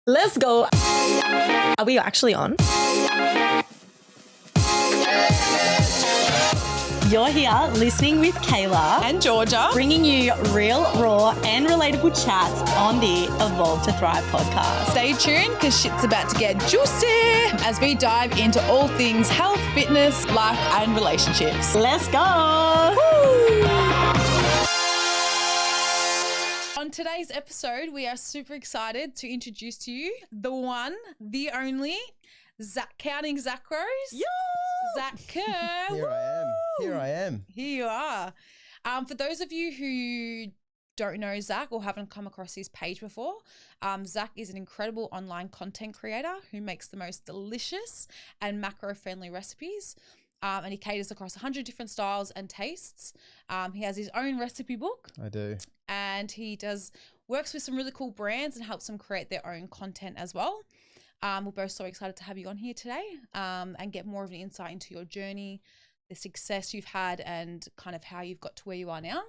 Let's go. Are we actually on? You're here listening with Kayla and Georgia, bringing you real, raw, and relatable chats on the Evolve to Thrive podcast. Stay tuned because shit's about to get juicy as we dive into all things health, fitness, life, and relationships. Let's go. Woo! On today's episode, we are super excited to introduce to you the one, the only, Counting Zacros. Yo! Zac Kerr. Here I am. Here you are. For those of you who don't know Zac or haven't come across his page before, Zac is an incredible online content creator who makes the most delicious and macro-friendly recipes. And he caters across 100 different styles and tastes. He has his own recipe book. I do. And he works with some really cool brands and helps them create their own content as well. We're both so excited to have you on here today and get more of an insight into your journey, the success you've had, and kind of how you've got to where you are now.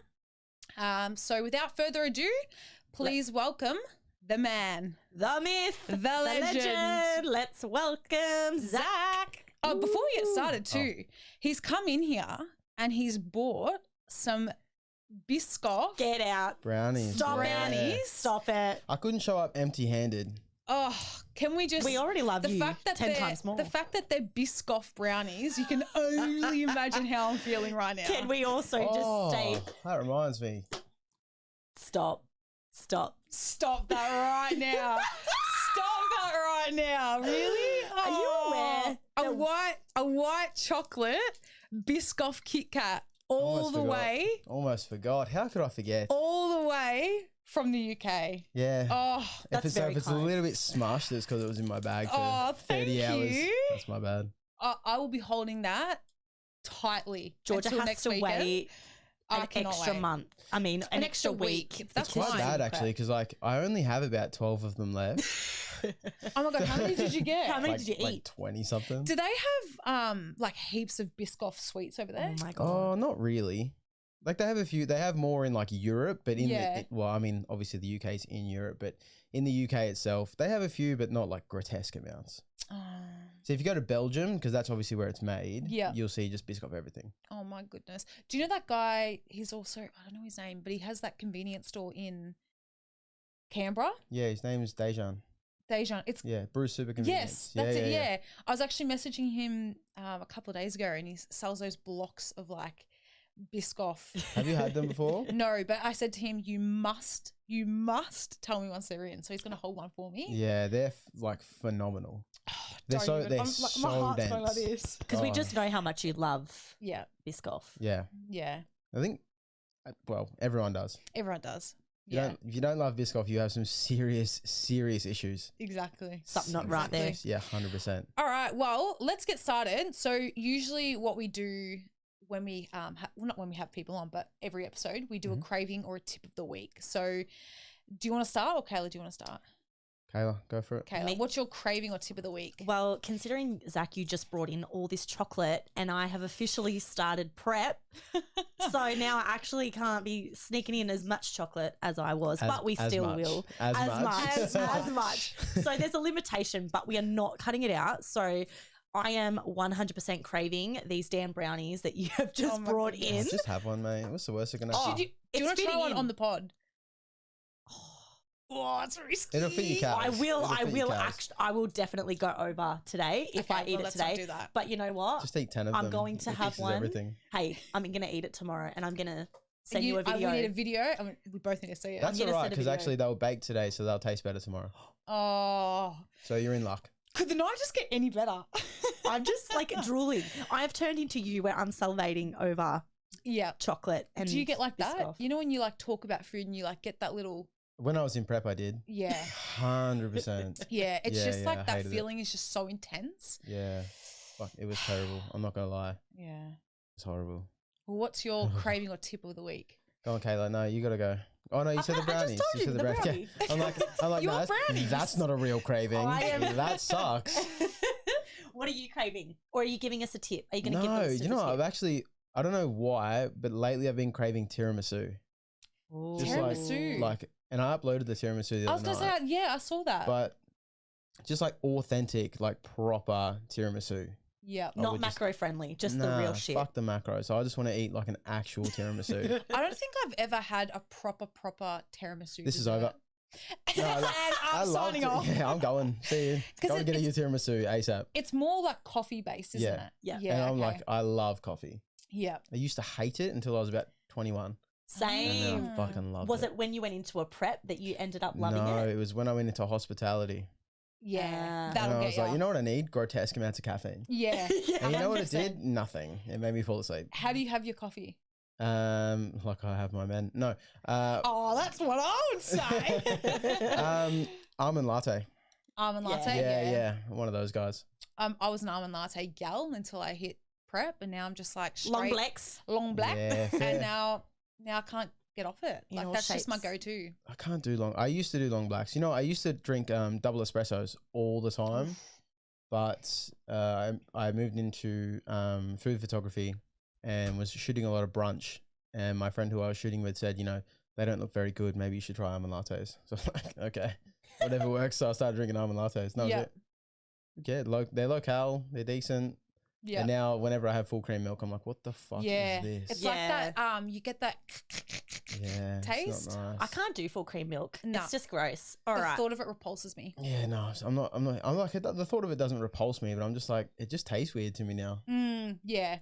So without further ado, please welcome the man, the myth, the legend. Let's welcome Zac. Oh, before we get started too, he's come in here and he's bought some Biscoff. Get out. Brownies. Stop Brownies. it. Stop it. I couldn't show up empty-handed. Oh, can we just... We already love you 10 times more. The fact that they're Biscoff brownies, you can only imagine how I'm feeling right now. Can we also just state... That reminds me. Stop Stop that right now. Stop that right now. Really? Are you aware? A white chocolate Biscoff Kit Kat all the way. Almost forgot. How could I forget? All the way from the UK. Yeah. Oh, that's if very it's kind. a little bit smushed, it's because it was in my bag for 30 hours. You. That's my bad. I will be holding that tightly. Georgia until has next to weekend. wait an extra month. I mean, an extra week. That's It's quite fine. bad actually because like I only have about 12 of them left. Oh my God, how many did you get? How many like, did you like eat? 20 something. Do they have like heaps of Biscoff sweets over there? Oh my God. Oh, not really. Like they have a few. They have more in like Europe, but in well, I mean, obviously the UK is in Europe, but in the UK itself, they have a few, but not like grotesque amounts. So if you go to Belgium, because that's obviously where it's made, you'll see just Biscoff everything. Oh my goodness. Do you know that guy? He's also, I don't know his name, but he has that convenience store in Canberra. Yeah, his name is Dejan. It's Bruce Super Convenience. Yes, that's it. Yeah. I was actually messaging him a couple of days ago, and he sells those blocks of like Biscoff. Have you had them before? No, but I said to him, you must tell me once they're in. So he's going to hold one for me. Yeah, they're like phenomenal. Oh, They're so my so heart's going like dense. this. Because we just know how much you love Biscoff. Yeah. Yeah. I think, well, everyone does. Everyone does. If you don't love Biscoff, you have some serious issues. Exactly. Something not right there. Yeah, 100%. All right. Well, let's get started. So usually what we do when we not when we have people on, but every episode we do a craving or a tip of the week. So do you want to start, or Kayla, do you want to start? Kayla, go for it. Kayla, what's your craving or tip of the week? Well, considering, Zac, you just brought in all this chocolate and I have officially started prep, so now I actually can't be sneaking in as much chocolate as I was, but we still will. As much. So there's a limitation, but we are not cutting it out. So I am 100% craving these damn brownies that you have just brought in. Just have one, mate. What's the worst they're going to happen? Do you want to try one on the pod? Oh, it's risky. It'll fit your cows. I will definitely go over today if I eat it today. Not do that. But you know what? Just eat 10 of them. I'm going to have one. Everything. Hey, I'm going to eat it tomorrow and I'm going to send you a video. We need a video. We both need to see it. That's all right, because actually they'll bake today, so they'll taste better tomorrow. Oh. So you're in luck. Could the night just get any better? I'm just like drooling. I have turned into you where I'm salivating over chocolate. And do you get like that? Biscoff. You know when you like talk about food and you like get that little... When I was in prep, I did. Yeah. 100%. Yeah, it's just like that hated feeling is just so intense. Yeah. Fuck, it was terrible. I'm not going to lie. Yeah. It's horrible. Well, what's your craving or tip of the week? Go on, Kayla. No, you got to go. Oh, no, you said the brownies. I just told you, the brownie. I'm like, no, that's not a real craving. That sucks. What are you craving? Or are you giving us a tip? Are you going to give us a tip? No, I don't know why, but lately I've been craving tiramisu. Ooh. Just Tiramisu. and I uploaded the tiramisu the other night. I was going to say, I saw that. But just like authentic, like proper tiramisu. Yeah. Not macro friendly, just the real shit. Fuck the macro. So I just want to eat like an actual tiramisu. I don't think I've ever had a proper tiramisu. This is over. No, And I'm signing off. Yeah, I'm going. See you. Go and get a tiramisu ASAP. It's more like coffee based, isn't it? Yeah. And I'm like, I love coffee. Yeah. I used to hate it until I was about 21. Same. And then I fucking loved it. Was it when you went into a prep that you ended up loving No, it? it was when I went into hospitality. Yeah. And That'll I get was you. like, you know what I need? Grotesque amounts of caffeine. Yeah. And you know what it 100%. did? Nothing. It made me fall asleep. How do you have your coffee? Like I have my men. No. Oh, that's what I would say. Almond latte. Almond latte. Yeah. One of those guys. I was an almond latte gal until I hit prep, and now I'm just like straight Long black. Yeah, fair. and now I can't get off it. In Like all that's just my shapes. go-to. I can't do long. I used to do long blacks. You know, I used to drink double espressos all the time, but I moved into food photography and was shooting a lot of brunch. And my friend who I was shooting with said, you know, they don't look very good. Maybe you should try almond lattes. So I'm like, okay, whatever works. So I started drinking almond lattes. No, Yeah. yeah, they're locale. They're decent. Yeah. And now whenever I have full cream milk, I'm like, what the fuck Yeah. is this? It's like that. You get that. Yeah, taste. It's not nice. I can't do full cream milk. No. It's just gross. All The right. thought of it repulses me. Yeah, no, I'm not. I'm like the thought of it doesn't repulse me, but I'm just like it just tastes weird to me now. Yeah.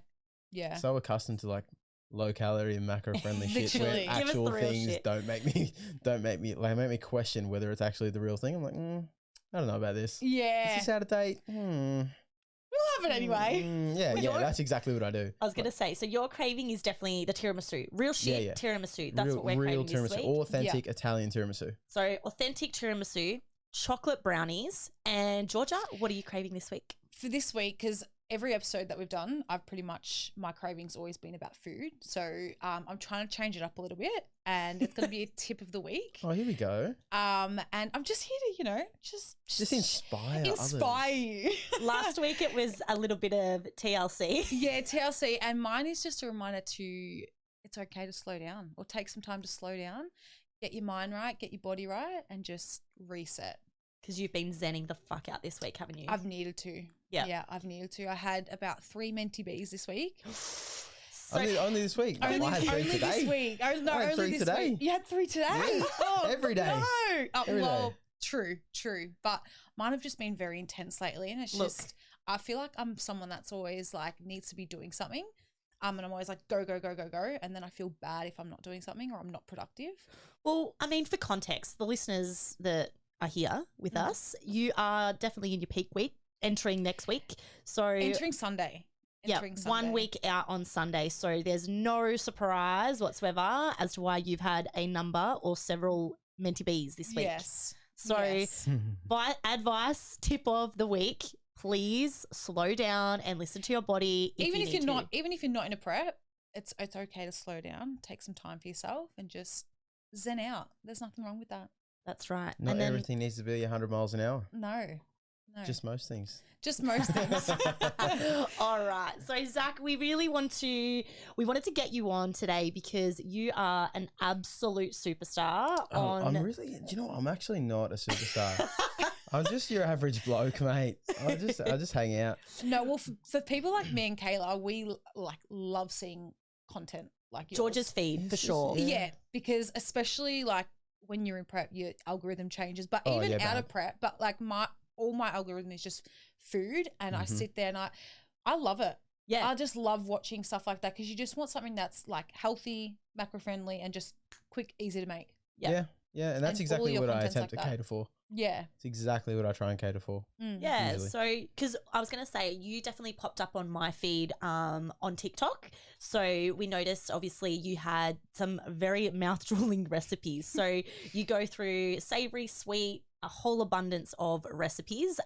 Yeah. So accustomed to like low calorie and macro friendly shit where Literally. Give us actual the real things shit. don't make me question whether it's actually the real thing. I'm like, I don't know about this. Yeah. Is this out of date? We'll have it anyway. Yeah, that's exactly what I do. I was going to say, so your craving is definitely the tiramisu. Real shit Yeah. tiramisu. That's real, what we're real craving tiramisu, this week. authentic Italian tiramisu. So authentic tiramisu, chocolate brownies, and Georgia, what are you craving this week? For this week, because every episode that we've done, I've pretty much, my craving's always been about food. So I'm trying to change it up a little bit, and it's going to be a tip of the week. Oh, here we go. And I'm just here to, just inspire you. Last week it was a little bit of TLC. Yeah, TLC. And mine is just a reminder it's okay to slow down or take some time to slow down, get your mind right, get your body right, and just reset. Because you've been zenning the fuck out this week, haven't you? I've needed to. Yeah. Yeah, I've needed to. I had about 3 Menti Bs this week. So Only this week. Only, I had 3 only today. this week. I had only 3 this today. week. You had 3 today? Yeah. Oh, Every day. No. Every well, day. True. But mine have just been very intense lately. And it's just, I feel like I'm someone that's always like needs to be doing something. And I'm always like, go. And then I feel bad if I'm not doing something or I'm not productive. Well, I mean, for context, the listeners that are here with us, you are definitely in your peak week, entering next week. So Entering Sunday. yeah, 1 week out on Sunday. So there's no surprise whatsoever as to why you've had a number or several Menti Bs this week. Yes. So Yes. advice, tip of the week, please slow down and listen to your body. Even if you're not in a prep, it's okay to slow down, take some time for yourself and just zen out. There's nothing wrong with that. That's right. Not and then, everything needs to be 100 miles an hour. No. Just most things. Just most things. all right. So Zac, we wanted to get you on today because you are an absolute superstar I'm actually not a superstar. I'm just your average bloke, mate. I just hang out. No, well, for people like me and Kayla, we love seeing content like yours. George's feed for sure. Yeah, because especially like when you're in prep, your algorithm changes. But even out of prep, but like all my algorithm is just food, and I sit there and I love it. Yeah, I just love watching stuff like that because you just want something that's like healthy, macro friendly, and just quick, easy to make. Yeah, and that's And all exactly your what I content's attempt like to that. cater for. Yeah. It's exactly what I try and cater for. Yeah, Usually. so because I was going to say you definitely popped up on my feed on TikTok. So we noticed obviously you had some very mouth drooling recipes. So you go through savory, sweet, a whole abundance of recipes,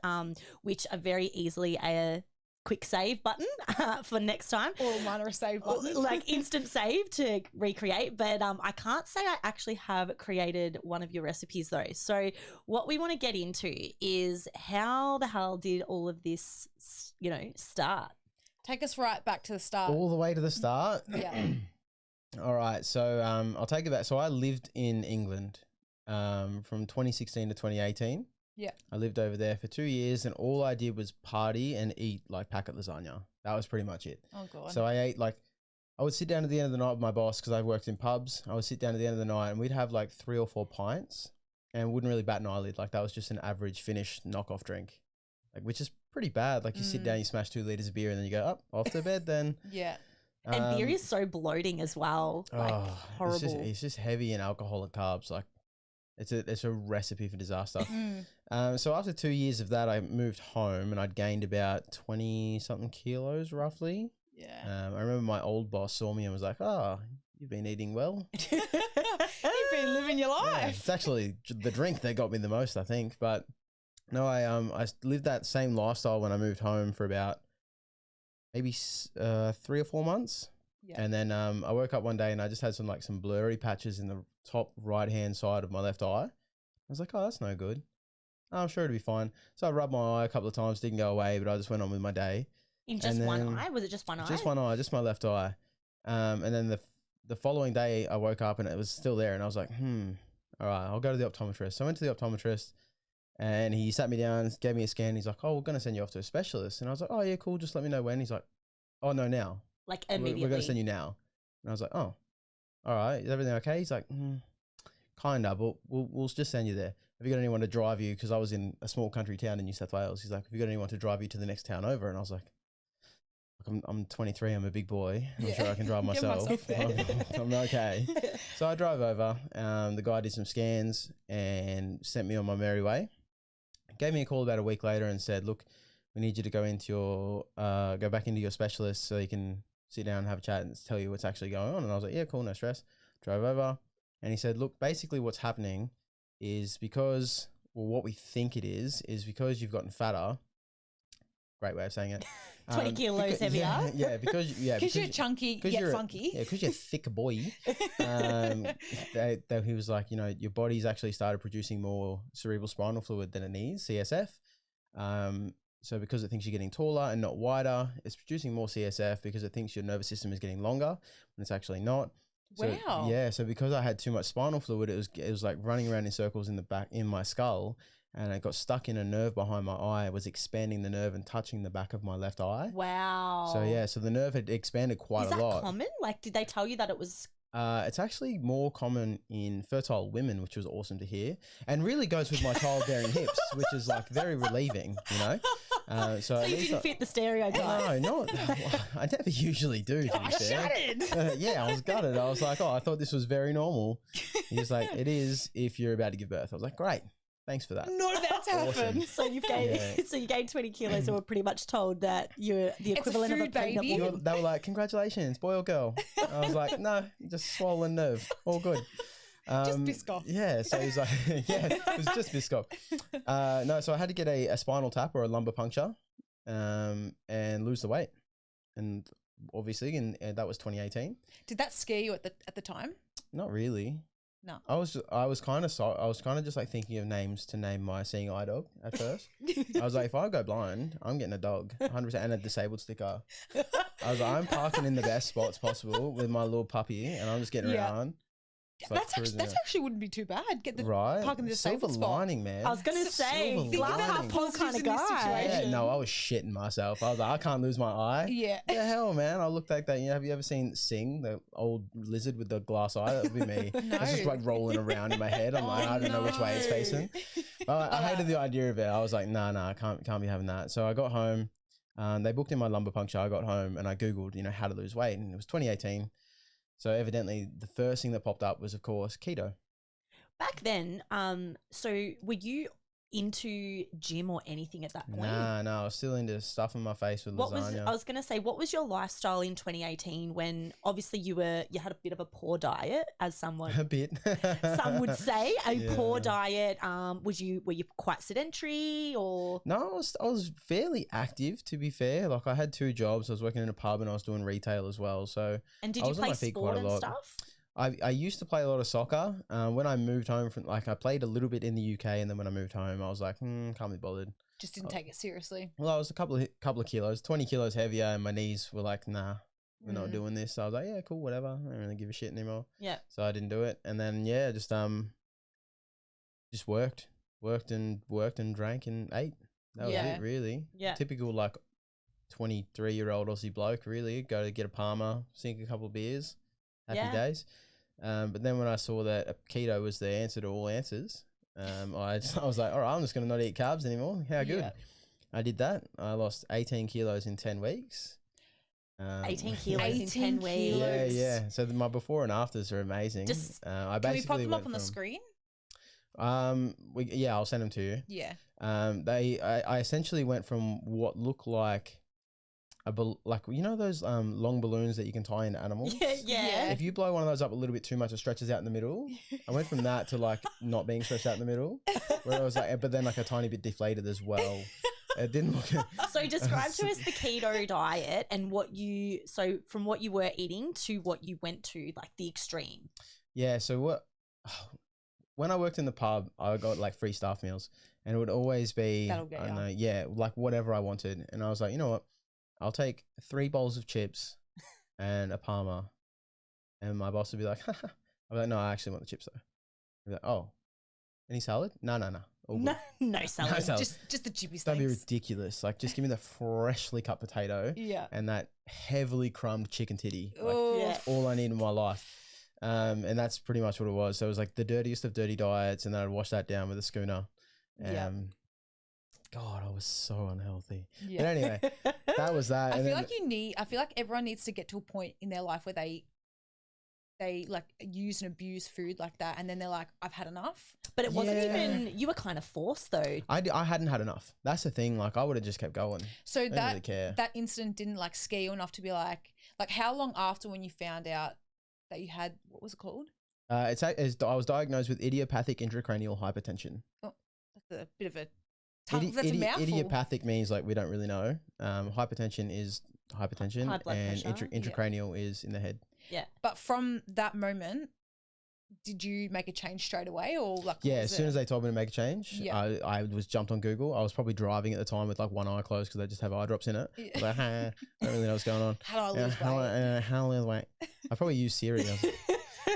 which are very easily a quick save button for next time. All mine are a save button. Like instant save to recreate. But I can't say I actually have created one of your recipes though. So what we want to get into is how the hell did all of this, start? Take us right back to the start. All the way to the start. Yeah. All right. So I'll take it back. So I lived in England from 2016 to 2018. Yeah. I lived over there for 2 years, and all I did was party and eat like packet lasagna. That was pretty much it. Oh god. So I ate like, I would sit down at the end of the night with my boss because I worked in pubs. I would sit down at the end of the night and we'd have like 3 or 4 pints and wouldn't really bat an eyelid. Like that was just an average Finnish knockoff drink, like which is pretty bad. Like you sit down, you smash 2 liters of beer, and then you go up off to bed. Then yeah. And beer is so bloating as well. Like horrible. It's just heavy in alcoholic carbs. Like it's a recipe for disaster. So after 2 years of that, I moved home and I'd gained about 20 something kilos roughly. Yeah. I remember my old boss saw me and was like, "Oh, you've been eating well. You've been living your life." Yeah, it's actually the drink that got me the most, I think. But no, I lived that same lifestyle when I moved home for about maybe 3 or 4 months. Yeah. And then I woke up one day and I just had some blurry patches in the top right hand side of my left eye. I was like, "Oh, that's no good. I'm sure it'll be fine." So I rubbed my eye a couple of times, didn't go away, but I just went on with my day. In just one eye? Was it just one eye? Just one eye, just my left eye. And then the following day I woke up and it was still there, and I was like, all right, I'll go to the optometrist. So I went to the optometrist and he sat me down, gave me a scan. He's like, "Oh, we're going to send you off to a specialist." And I was like, "Oh yeah, cool. Just let me know when." He's like, "Oh no, now. Like immediately. We're going to send you now." And I was like, "Oh, all right. Is everything okay?" He's like, "Kinda, but we'll just send you there. Have you got anyone to drive you?" Because I was in a small country town in New South Wales. He's like, "Have you got anyone to drive you to the next town over?" And I was like, I'm 23. I'm a big boy. I'm sure I can drive myself. I'm okay. So I drove over. The guy did some scans and sent me on my merry way. Gave me a call about a week later and said, "Look, we need you to go back into your specialist so you can sit down and have a chat and tell you what's actually going on." And I was like, "Yeah, cool, no stress." Drove over and he said, "Look, basically what's happening is because, well, what we think it is because you've gotten fatter." Great way of saying it. 20 kilos heavier. Yeah, because you're chunky yet funky. Yeah, because you're a thick boy. He was like, your body's actually started producing more cerebral spinal fluid than it needs, CSF. So because it thinks you're getting taller and not wider, it's producing more CSF because it thinks your nervous system is getting longer when it's actually not. So, wow. Yeah, so because I had too much spinal fluid, it was like running around in circles in my skull. And it got stuck in a nerve behind my eye. It was expanding the nerve and touching the back of my left eye. Wow. So the nerve had expanded quite a lot. Is that common? Like, did they tell you that it was? It's actually more common in fertile women, which was awesome to hear, and really goes with my childbearing hips, which is like very relieving, So you didn't fit the stereotype. No, I never usually do. To be fair. Shattered. Yeah, I was gutted. I was like, "Oh, I thought this was very normal." He was like, "It is if you're about to give birth." I was like, "Great. Thanks for that." Not about to happen. So you gained 20 kilos and were pretty much told that you're the equivalent of a pregnant woman. They were like, "Congratulations, boy or girl?" I was like, "No, just swollen nerve. All good." Just Biscoff. Yeah, so he's like, yeah, it was just Biscoff. No, so I had to get a spinal tap or a lumbar puncture and lose the weight. And obviously, and that was 2018. Did that scare you at the time? Not really. No. I was kind of just like thinking of names to name my seeing eye dog at first. I was like, if I go blind, I'm getting a dog, 100%, and a disabled sticker. I was like, I'm parking in the best spots possible with my little puppy, and I'm just getting around. That's actually wouldn't be too bad. Get the right. park in the Silver disabled lining, man. I was gonna say, glass half full kind of guy. Yeah, no, I was shitting myself. I was like, I can't lose my eye. Yeah. The hell, man. I looked like that. Have you ever seen Sing, the old lizard with the glass eye? That would be me. No. It's just like rolling around in my head. I'm like, I don't know which way it's facing. I hated the idea of it. I was like, nah, I can't be having that. So I got home. They booked in my lumbar puncture. I got home and I Googled, how to lose weight. And it was 2018. So evidently the first thing that popped up was, of course, keto. Back then, so were you into gym or anything at that point? Nah, I was still into stuffing my face with lasagna. I was going to say, what was your lifestyle in 2018 when obviously you had a bit of a poor diet, as someone a bit some would say, poor diet. Were you quite sedentary or? No, I was fairly active, to be fair. Like I had 2 jobs. I was working in a pub and I was doing retail as well. So and did you play sport and stuff? I used to play a lot of soccer. When I moved home I played a little bit in the UK, and then when I moved home, I was like, can't be bothered. Just didn't take it seriously. Well, I was a couple of kilos, 20 kilos heavier, and my knees were like, nah, we're not doing this. So I was like, yeah, cool, whatever. I don't really give a shit anymore. Yeah. So I didn't do it, and then just worked. worked and drank and ate. That was it, really. Yeah. Typical, like, 23-year-old Aussie bloke, really. Go to get a Palmer, sink a couple of beers, happy days. But then when I saw that keto was the answer to all answers, I was like, all right, I'm just going to not eat carbs anymore. How good. Yeah. I did that. I lost 18 kilos in 10 weeks. 18 kilos in 10 weeks. Yeah. So my before and afters are amazing. I can we pop them up on the screen? I'll send them to you. Yeah. I essentially went from what looked like those long balloons that you can tie into animals. Yeah. If you blow one of those up a little bit too much, it stretches out in the middle. I went from that to like not being stretched out in the middle, where I was like, but then like a tiny bit deflated as well. It didn't look. So describe to us the keto diet and from what you were eating to what you went to, like the extreme. Yeah. So when I worked in the pub, I got like free staff meals, and it would always be, like whatever I wanted. And I was like, you know what? I'll take 3 bowls of chips and a Palmer. And my boss would be like, I'm like, no, I actually want the chips though. I'd be like, oh, any salad? No. No salad. No salad. Just the chippy steaks. That'd be ridiculous. Like, just give me the freshly cut potato and that heavily crumbed chicken titty. Like, that's all I need in my life. And that's pretty much what it was. So it was like the dirtiest of dirty diets, and then I'd wash that down with a schooner. God, I was so unhealthy. Yeah. But anyway, that was that. I feel like everyone needs to get to a point in their life where they like use and abuse food like that, and then they're like, I've had enough. But it wasn't even, you were kind of forced though. I hadn't had enough. That's the thing. Like, I would have just kept going. So that incident didn't like scare you enough to be like how long after when you found out that you had, what was it called? I was diagnosed with idiopathic intracranial hypertension. Oh, that's a bit of a that's a mouthful. Idiopathic means like we don't really know. Hypertension is hypertension, and intracranial is in the head. Yeah. But from that moment, did you make a change straight away, or like? Yeah, as soon as they told me to make a change, I was jumped on Google. I was probably driving at the time with like one eye closed because they just have eye drops in it. I was like, I don't really know what's going on. How do I lose weight? How do I lose weight? I probably used Siri.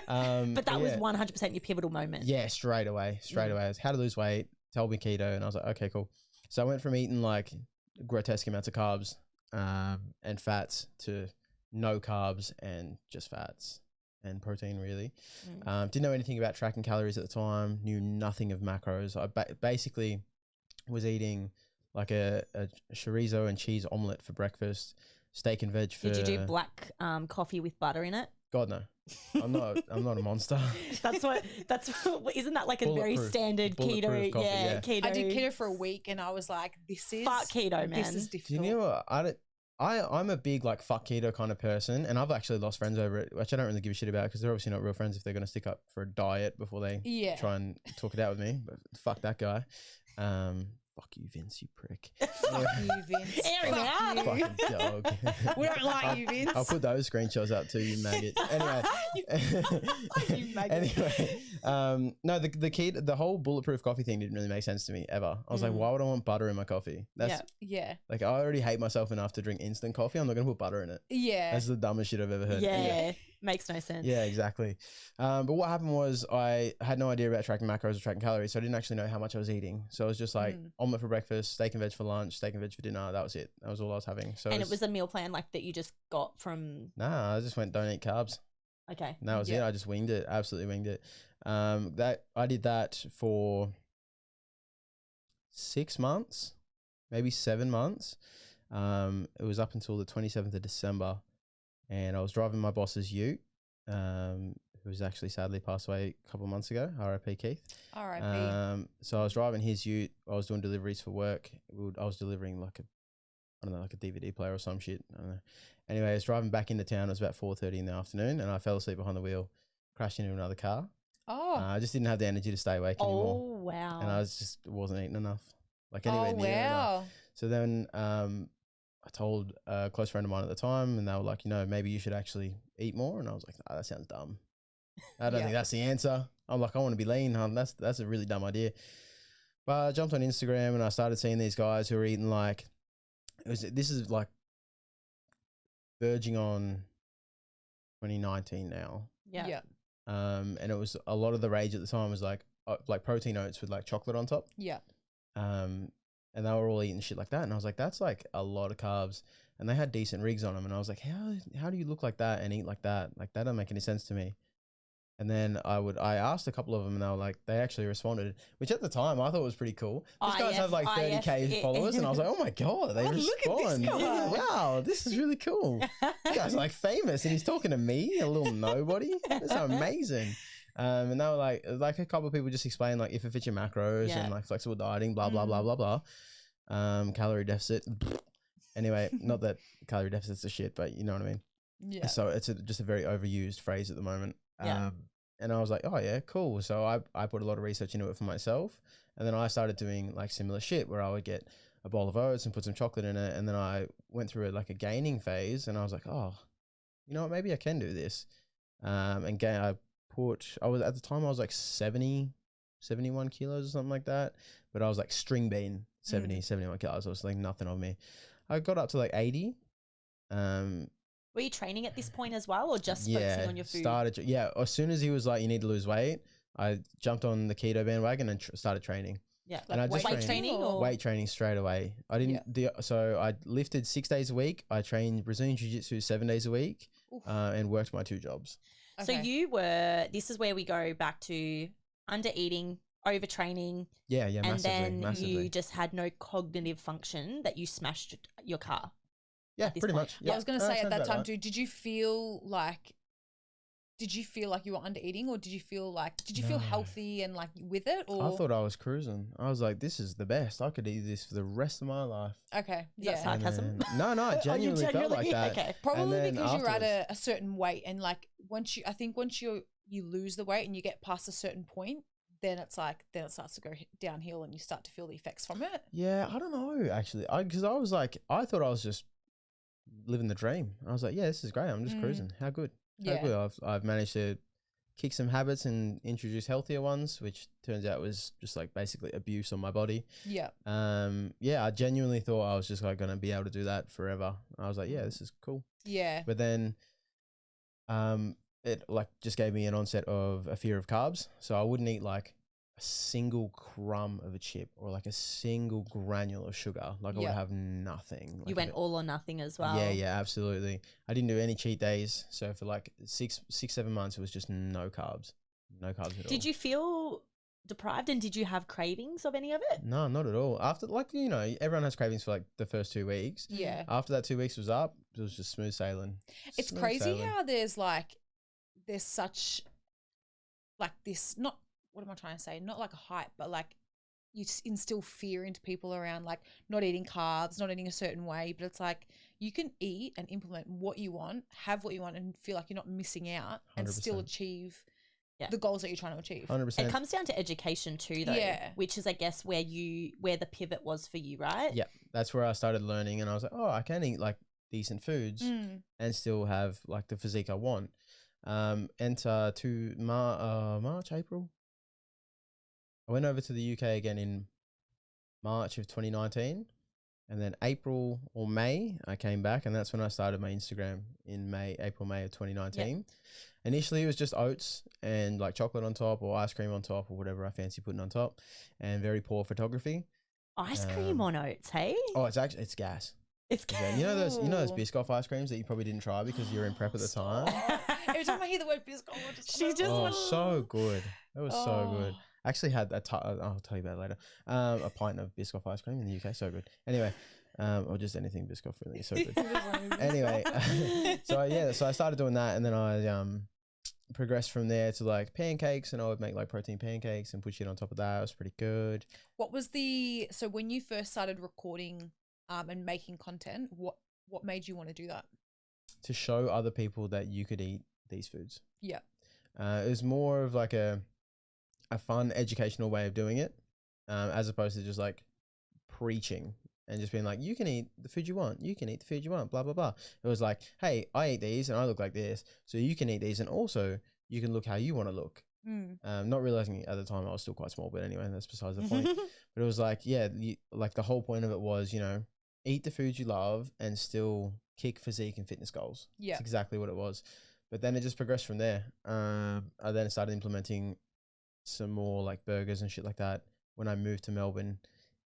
But that was 100% your pivotal moment. Yeah, straight away. It was how to lose weight. Told me keto, and I was like, okay, cool. So I went from eating like grotesque amounts of carbs and fats to no carbs and just fats and protein, really. Didn't know anything about tracking calories at the time, knew nothing of macros. I basically was eating like a chorizo and cheese omelette for breakfast, steak and veg for... Did you do black coffee with butter in it? God, no. I'm not a monster. That's what isn't that like a very standard keto? Coffee, yeah, keto. I did keto for a week and I was like, this is fuck keto, man. This is difficult. Do you know what? I'm a big like fuck keto kind of person, and I've actually lost friends over it, which I don't really give a shit about because they're obviously not real friends if they're going to stick up for a diet before they try and talk it out with me. But fuck that guy. Fuck you, Vince, you prick. Fuck you, Vince. Airing out. Fucking dog. We don't like you, Vince. I'll put those screenshots up too, you maggot. Anyway. You maggot. Anyway. No, the whole bulletproof coffee thing didn't really make sense to me ever. I was like, why would I want butter in my coffee? Yeah. Like, I already hate myself enough to drink instant coffee. I'm not going to put butter in it. Yeah. That's the dumbest shit I've ever heard. Yeah. Makes no sense. Yeah, exactly. But what happened was I had no idea about tracking macros or tracking calories, so I didn't actually know how much I was eating. So I was just like omelette for breakfast, steak and veg for lunch, steak and veg for dinner. That was it. That was all I was having. So it was a meal plan like that you just got from... Nah, I just went, don't eat carbs. Okay. And that was it. I just winged it. Absolutely winged it. I did that for 6 months, maybe 7 months. It was up until the 27th of December. And I was driving my boss's ute, who was actually sadly passed away a couple of months ago. R.I.P. Keith. R.I.P. So I was driving his ute. I was doing deliveries for work. I was delivering like a DVD player or some shit. I don't know. Anyway, I was driving back into town. It was about 4:30 in the afternoon, and I fell asleep behind the wheel, crashed into another car. Oh. I just didn't have the energy to stay awake anymore. Oh, wow. And I wasn't eating enough. Like anywhere near enough. So then I told a close friend of mine at the time, and they were like, maybe you should actually eat more. And I was like, that sounds dumb. I don't think that's the answer. I'm like, I want to be lean. That's a really dumb idea. But I jumped on Instagram and I started seeing these guys who are eating like, this is like verging on 2019 now. Yeah. And it was a lot of the rage at the time was like, like protein oats with like chocolate on top. Yeah. And they were all eating shit like that, and I was like, that's like a lot of carbs, and they had decent rigs on them, and I was like, how do you look like that and eat like that? Like that don't make any sense to me. And then I asked a couple of them, and they were like, they actually responded, which at the time I thought was pretty cool. These guys have like 30K followers, and I was like, oh my God, they respond. Look at this guy. Wow, this is really cool. This guy's like famous, and he's talking to me, a little nobody. That's amazing. And they were like a couple of people just explained like if it fits your macros and like flexible dieting, blah, blah, blah, blah, blah. Calorie deficit. Anyway, not that calorie deficit's a shit, but you know what I mean? Yeah. So it's just a very overused phrase at the moment. Yeah. And I was like, oh yeah, cool. So I put a lot of research into it for myself. And then I started doing like similar shit where I would get a bowl of oats and put some chocolate in it. And then I went through like a gaining phase, and I was like, oh, you know what, maybe I can do this. I was at the time I was like 71 kilos or something like that, but I was like string bean 71 kilos. I was like nothing on me. I got up to like 80. Were you training at this point as well, or just focusing on your food? As soon as he was like, you need to lose weight, I jumped on the keto bandwagon and started training. Yeah, and I just weight training or weight training straight away. I didn't. So I lifted 6 days a week. I trained Brazilian jiu-jitsu 7 days a week, and worked my 2 jobs. Okay. So this is where we go back to under eating, overtraining. Yeah, and then massively. you just had no cognitive function that you smashed your car. Yeah, pretty much. Yeah. I was going to say at that time too, did you feel like you were under eating, or did you feel healthy and like with it? Or I thought I was cruising. I was like, this is the best. I could eat this for the rest of my life. Okay. Is that sarcasm? No, I genuinely felt like that. Okay. Probably because you're at a certain weight, and like once you lose the weight and you get past a certain point, then it starts to go downhill and you start to feel the effects from it. Yeah, I don't know actually. Because I was like, I thought I was just living the dream. I was like, yeah, this is great. I'm just cruising. How good. I've managed to kick some habits and introduce healthier ones, which turns out was just like basically abuse on my body. Yeah. I genuinely thought I was just like going to be able to do that forever. I was like, yeah, this is cool. Yeah. But then it like just gave me an onset of a fear of carbs. So I wouldn't eat like a single crumb of a chip or like a single granule of sugar. Like I would have nothing. Like you went all or nothing as well. Yeah, absolutely. I didn't do any cheat days. So for like 7 months, it was just no carbs at all. Did you feel deprived, and did you have cravings of any of it? No, not at all. After everyone has cravings for like the first 2 weeks. Yeah. After that 2 weeks was up, it was just smooth sailing. It's crazy how there's such like this, not, what am I trying to say? Not like a hype, but like you instill fear into people around like not eating carbs, not eating a certain way. But it's like you can eat and implement what you want, have what you want, and feel like you're not missing out 100%. And still achieve the goals that you're trying to achieve. 100%. It comes down to education too, though, which is, I guess, where the pivot was for you, right? Yeah, that's where I started learning, and I was like, oh, I can eat like decent foods and still have like the physique I want. Enter to March, April. I went over to the UK again in March of 2019, and then April or May I came back, and that's when I started my Instagram in April, May of 2019. Yep. Initially it was just oats and like chocolate on top or ice cream on top or whatever I fancy putting on top, and very poor photography. Ice cream on oats, hey? Oh, it's gas. It's gas. You know those Biscoff ice creams that you probably didn't try because you were in prep at the time? Every time I hear the word Biscoff, so good. It was so good. I actually had I'll tell you about it later. A pint of Biscoff ice cream in the UK, so good. Anyway, or just anything Biscoff, really, so good. Anyway, so I started doing that, and then I progressed from there to like pancakes, and I would make like protein pancakes and put shit on top of that. It was pretty good. So when you first started recording and making content, what made you want to do that? To show other people that you could eat these foods. Yeah. It was more of like a fun educational way of doing it, as opposed to just like preaching and just being like, you can eat the food you want, you can eat the food you want, blah, blah, blah. It was like, hey, I eat these and I look like this, so you can eat these, and also you can look how you want to look. Not realizing at the time I was still quite small, but anyway, that's besides the point. But it was like, like the whole point of it was, eat the food you love and still kick physique and fitness goals. Yeah. That's exactly what it was. But then it just progressed from there. I then started implementing some more like burgers and shit like that when I moved to Melbourne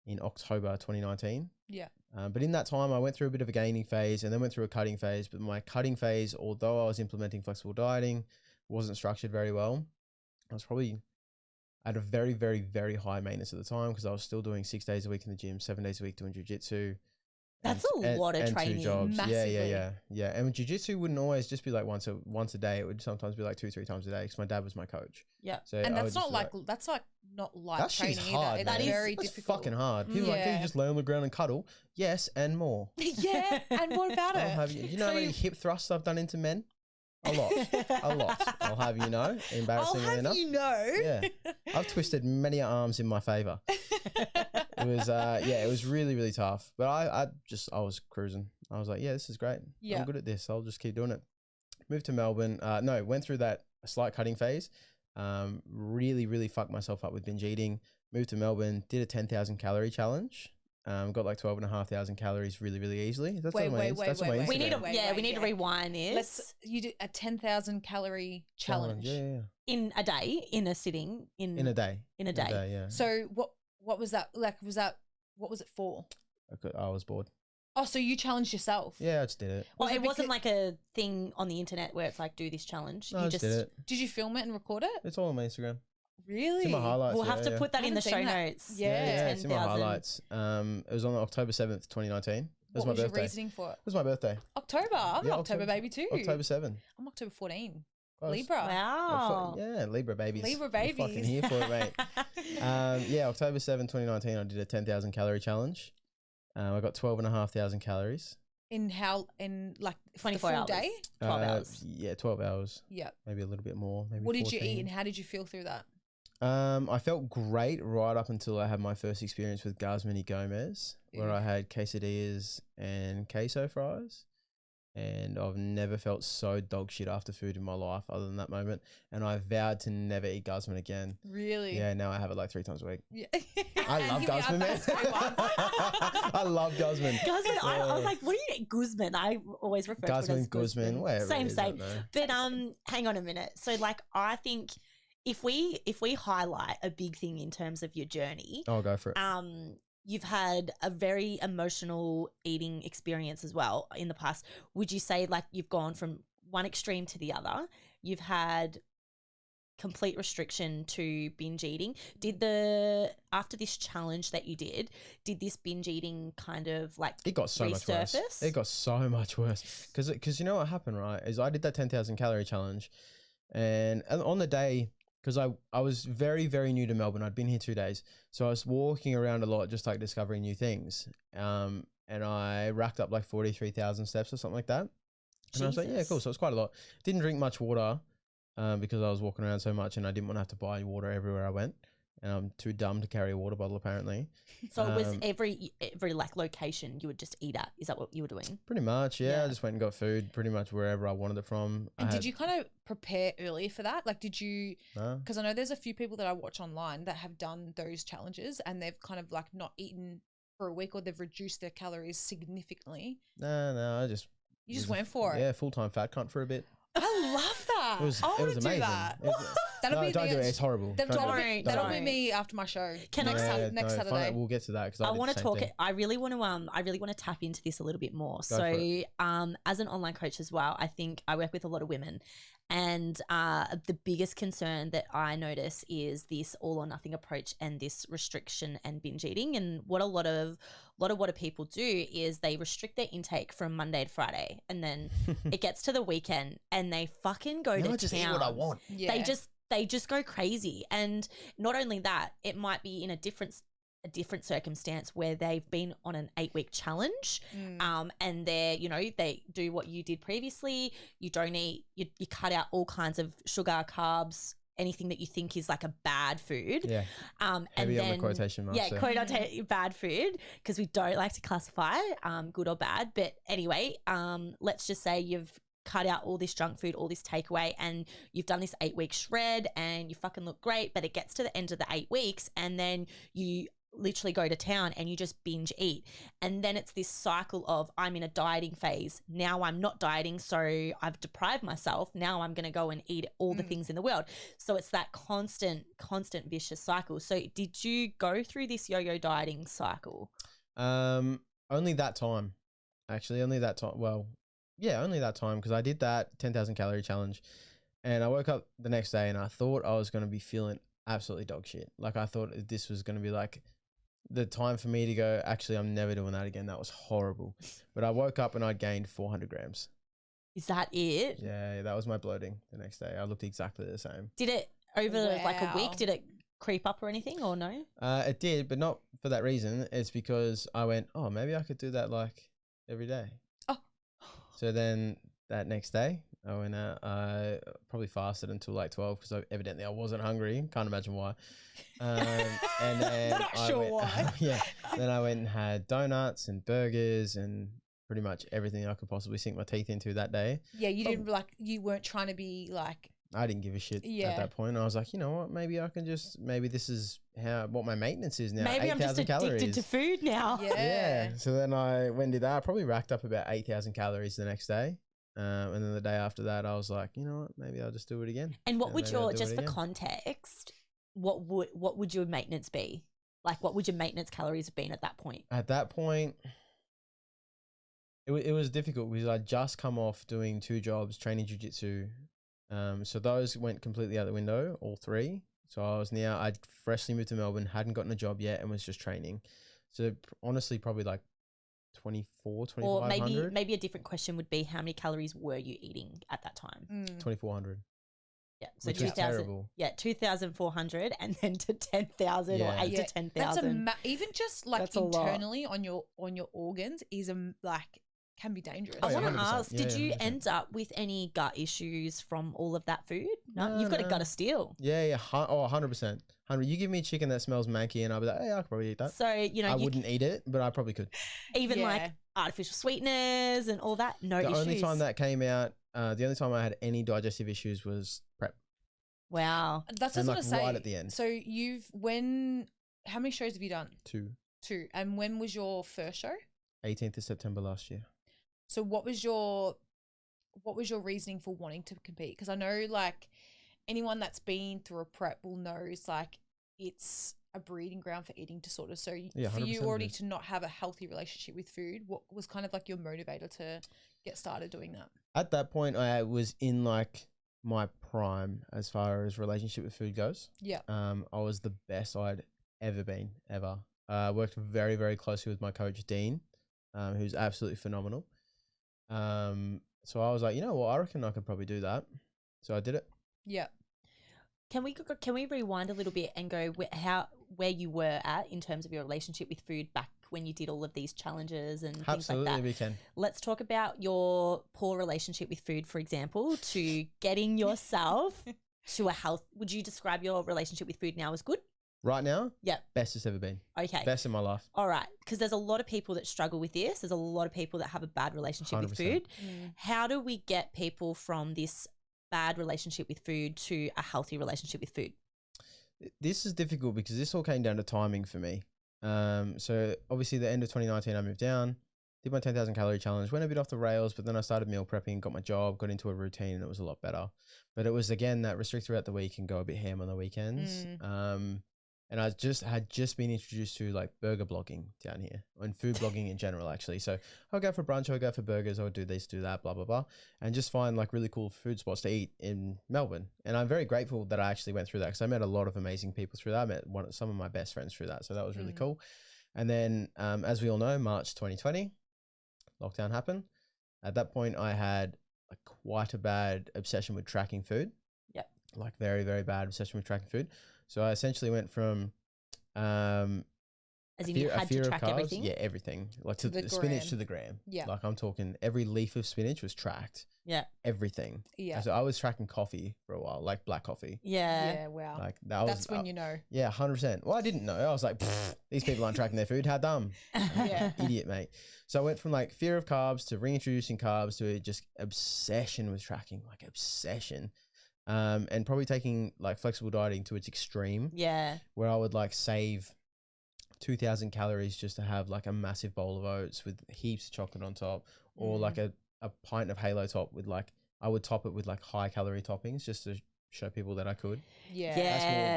in October 2019. Yeah. But in that time, I went through a bit of a gaining phase and then went through a cutting phase. But my cutting phase, although I was implementing flexible dieting, wasn't structured very well. I was probably at a very, very, very high maintenance at the time because I was still doing 6 days a week in the gym, 7 days a week doing jiu-jitsu. That's a lot of training. 2 jobs. Massively. Yeah. And jiu-jitsu wouldn't always just be like once a day. It would sometimes be like 2-3 times a day because my dad was my coach. Yeah. So And I that's would not just like not light that training shit's hard. either. Man. It's very That's difficult. fucking hard. People are like, Yeah. you just lay on the ground and cuddle. Yes, and more. Yeah. And what about I'll it? have you know how So many hip thrusts I've done into men? A lot. A lot. I'll have you know. I'll Embarrassingly have enough. you know. Yeah. I've twisted many arms in my favor. It was it was really, really tough. But I was cruising. I was like, yeah, this is great. Yeah. I'm good at this. I'll just keep doing it. Moved to Melbourne. Went through that slight cutting phase. Really, really fucked myself up with binge eating. Moved to Melbourne, did a 10,000 calorie challenge. Got like 12,500 calories really, really easily. That's Wait, on my wait, Inst- wait, that's on my wait, We need to, Instagram. we need to rewind this. You did a 10,000 calorie challenge. Yeah. In a day, in a sitting, In a day. In a day. Yeah. So what was that? Like, what was it for? I was bored. Oh, so you challenged yourself? Yeah, I just did it. Well, Was it it wasn't like a thing on the internet where it's like, do this challenge. No, I just did it. Did you film it and record it? It's all on my Instagram. Really? It's in my highlights. We'll have to put that I in the haven't show seen that. notes. Yeah. It's in my 10,000. highlights. It was on October 7th, 2019. It was What my was your birthday. reasoning for it? It was my birthday. October. I'm an Yeah, October baby too. October 7. I'm October 14. Close. Libra. Wow. Yeah, Libra babies. Libra I'm fucking babies. here for it, mate. October 7, 2019, I did a 10,000 calorie challenge. I got 12,500 calories. In like 24 the full hours. day? 12 hours. Yeah, 12 hours. Yeah. Maybe a little bit more. Maybe What did you 14. eat and how did you feel through that? I felt great right up until I had my first experience with Guzman y Gomez, where I had quesadillas and queso fries. And I've never felt so dog shit after food in my life other than that moment. And I vowed to never eat Guzman again. Really? Yeah, now I have it like 3 times a week. Yeah. I love Give me Guzman, a man. fast one. I love Guzman. Guzman, I was like, what do you Guzman? I always refer to it Guzman, as Guzman, whatever. Same, it is, I same. don't know. But hang on a minute. So like, I think if we highlight a big thing in terms of your journey, I'll go for it. you've had a very emotional eating experience as well in the past. Would you say like you've gone from one extreme to the other? You've had complete restriction to binge eating. After this challenge that you did this binge eating kind of like It got so much worse. resurface? It got so much worse. Because you know what happened, right? Is I did that 10,000 calorie challenge. And on the day, because I was very, very new to Melbourne. I'd been here 2 days. So I was walking around a lot, just like discovering new things. And I racked up like 43,000 steps or something like that. And I was like, yeah, cool. So it's quite a lot. Didn't drink much water because I was walking around so much and I didn't want to have to buy water everywhere I went. And I'm too dumb to carry a water bottle, apparently. So it was every like location you would just eat at. Is that what you were doing? Pretty much, yeah. Yeah. I just went and got food pretty much wherever I wanted it from. And did you kind of prepare earlier for that? Like, did you, No. because I know there's a few people that I watch online that have done those challenges and they've kind of like not eaten for a week or they've reduced their calories significantly. No, I just... You just went for it. Yeah, full-time fat cunt for a bit. I love that. It was I want to amazing. do that. It was- That'll no, be don't the do it. It's horrible. That'll, Don't do it. be, Don't that'll do be it. me after my show. Can I- next no, Saturday. We'll get to that because I want to talk it. I really want to tap into this a little bit more. Go for it. As an online coach as well, I think I work with a lot of women, and the biggest concern that I notice is this all or nothing approach and this restriction and binge eating. And what a lot of what people do is they restrict their intake from Monday to Friday, and then it gets to the weekend and they fucking go to I just town. eat what I want. Yeah. They just go crazy. And not only that, it might be in a different circumstance where they've been on an 8-week challenge, and they do what you did previously. You don't eat, you cut out all kinds of sugar, carbs, anything that you think is like a bad food. Yeah. And Heavy on the then, quotation marks yeah, there. bad food, because we don't like to classify good or bad. But anyway, let's just say you've cut out all this junk food, all this takeaway, and you've done this 8-week shred and you fucking look great, but it gets to the end of the 8 weeks and then you literally go to town and you just binge eat. And then it's this cycle of I'm in a dieting phase. Now I'm not dieting, so I've deprived myself. Now I'm going to go and eat all the things in the world. So it's that constant vicious cycle. So did you go through this yo-yo dieting cycle? Only that time. Actually, only that time. Well, yeah, only that time, because I did that 10,000 calorie challenge and I woke up the next day and I thought I was going to be feeling absolutely dog shit. Like I thought this was going to be like the time for me to go, actually, I'm never doing that again. That was horrible. But I woke up and I'd gained 400 grams. Is that it? Yeah, that was my bloating the next day. I looked exactly the same. Did it over like a week? Did it creep up or anything or no? It did, but not for that reason. It's because I went, oh, maybe I could do that like every day. Oh. So then that next day I went out, I probably fasted until like 12 because evidently I wasn't hungry. Can't imagine why. And then Not sure why. Yeah. Then I went and had donuts and burgers and pretty much everything I could possibly sink my teeth into that day. Yeah, you didn't you weren't trying to be like. I didn't give a shit at that point. I was like, you know what? Maybe I can maybe this is what my maintenance is now. Maybe I'm just addicted to food now. Yeah. So then I went and did that. I probably racked up about 8,000 calories the next day. And then the day after that, I was like, you know what? Maybe I'll just do it again. And what would just for context, what would your maintenance be? Like, what would your maintenance calories have been at that point? At that point, it was difficult because I'd just come off doing 2 jobs, training jiu-jitsu. So those went completely out the window, all 3. So I'd freshly moved to Melbourne, hadn't gotten a job yet and was just training. So honestly, probably like 2,500. Or maybe a different question would be, how many calories were you eating at that time? 2,400. Yeah, so 2,000. Yeah, 2,400 and then to 10,000 or 8 to 10,000. Even just like that's internally on your organs is can be dangerous. I want to ask, did you end up with any gut issues from all of that food? No, you've got a gut of steel. Yeah. 100%. 100. You give me chicken that smells manky and I'll be like, hey, I could probably eat that. So, I wouldn't eat it, but I probably could. Even like artificial sweeteners and all that, no issues. The only time that came out, the only time I had any digestive issues was prep. Wow. That's what I was going to say. Right at the end. So how many shows have you done? 2. And when was your first show? 18th of September last year. So what was your reasoning for wanting to compete? Because I know like anyone that's been through a prep will knows like it's a breeding ground for eating disorders. So for you already to not have a healthy relationship with food, what was kind of like your motivator to get started doing that? At that point, I was in like my prime as far as relationship with food goes. Yeah. I was the best I'd ever been, ever. I worked very, very closely with my coach, Dean, who's absolutely phenomenal. So I was like, you know what, I reckon I could probably do that. So I did it. Yeah. Can we rewind a little bit and go where you were at in terms of your relationship with food back when you did all of these challenges and things like that? Absolutely, we can. Let's talk about your poor relationship with food, for example, to getting yourself to a health. Would you describe your relationship with food now as good? Right now? Yeah. Best it's ever been. Okay. Best in my life. All right. Because there's a lot of people that struggle with this. There's a lot of people that have a bad relationship 100%. with food. How do we get people from this bad relationship with food to a healthy relationship with food? This is difficult because this all came down to timing for me. So obviously the end of 2019, I moved down, did my 10,000 calorie challenge, went a bit off the rails, but then I started meal prepping, got my job, got into a routine, and it was a lot better. But it was, again, that restrict throughout the week and go a bit ham on the weekends. And I had just been introduced to like burger blogging down here and food blogging in general, actually. So I'll go for brunch, I'll go for burgers, I'll do this, do that, blah, blah, blah. And just find like really cool food spots to eat in Melbourne. And I'm very grateful that I actually went through that because I met a lot of amazing people through that. I met some of my best friends through that. So that was really cool. And then, as we all know, March 2020, lockdown happened. At that point, I had quite a bad obsession with tracking food. Yep. Like very, very bad obsession with tracking food. So I essentially went from as in you had to track everything? Yeah, everything. Like to the spinach to the gram. Yeah. Like I'm talking every leaf of spinach was tracked. Yeah. Everything. Yeah. And so I was tracking coffee for a while, like black coffee. Yeah. Yeah, wow. Like that's when you know. Yeah, 100%. Well, I didn't know. I was like, these people aren't tracking their food. How dumb. Yeah. Idiot, mate. So I went from like fear of carbs to reintroducing carbs to just obsession with tracking, like obsession. And probably taking like flexible dieting to its extreme. Yeah. Where I would like save 2,000 calories just to have like a massive bowl of oats with heaps of chocolate on top, or like a pint of Halo Top with like, I would top it with like high calorie toppings just to show people that I could. Yeah.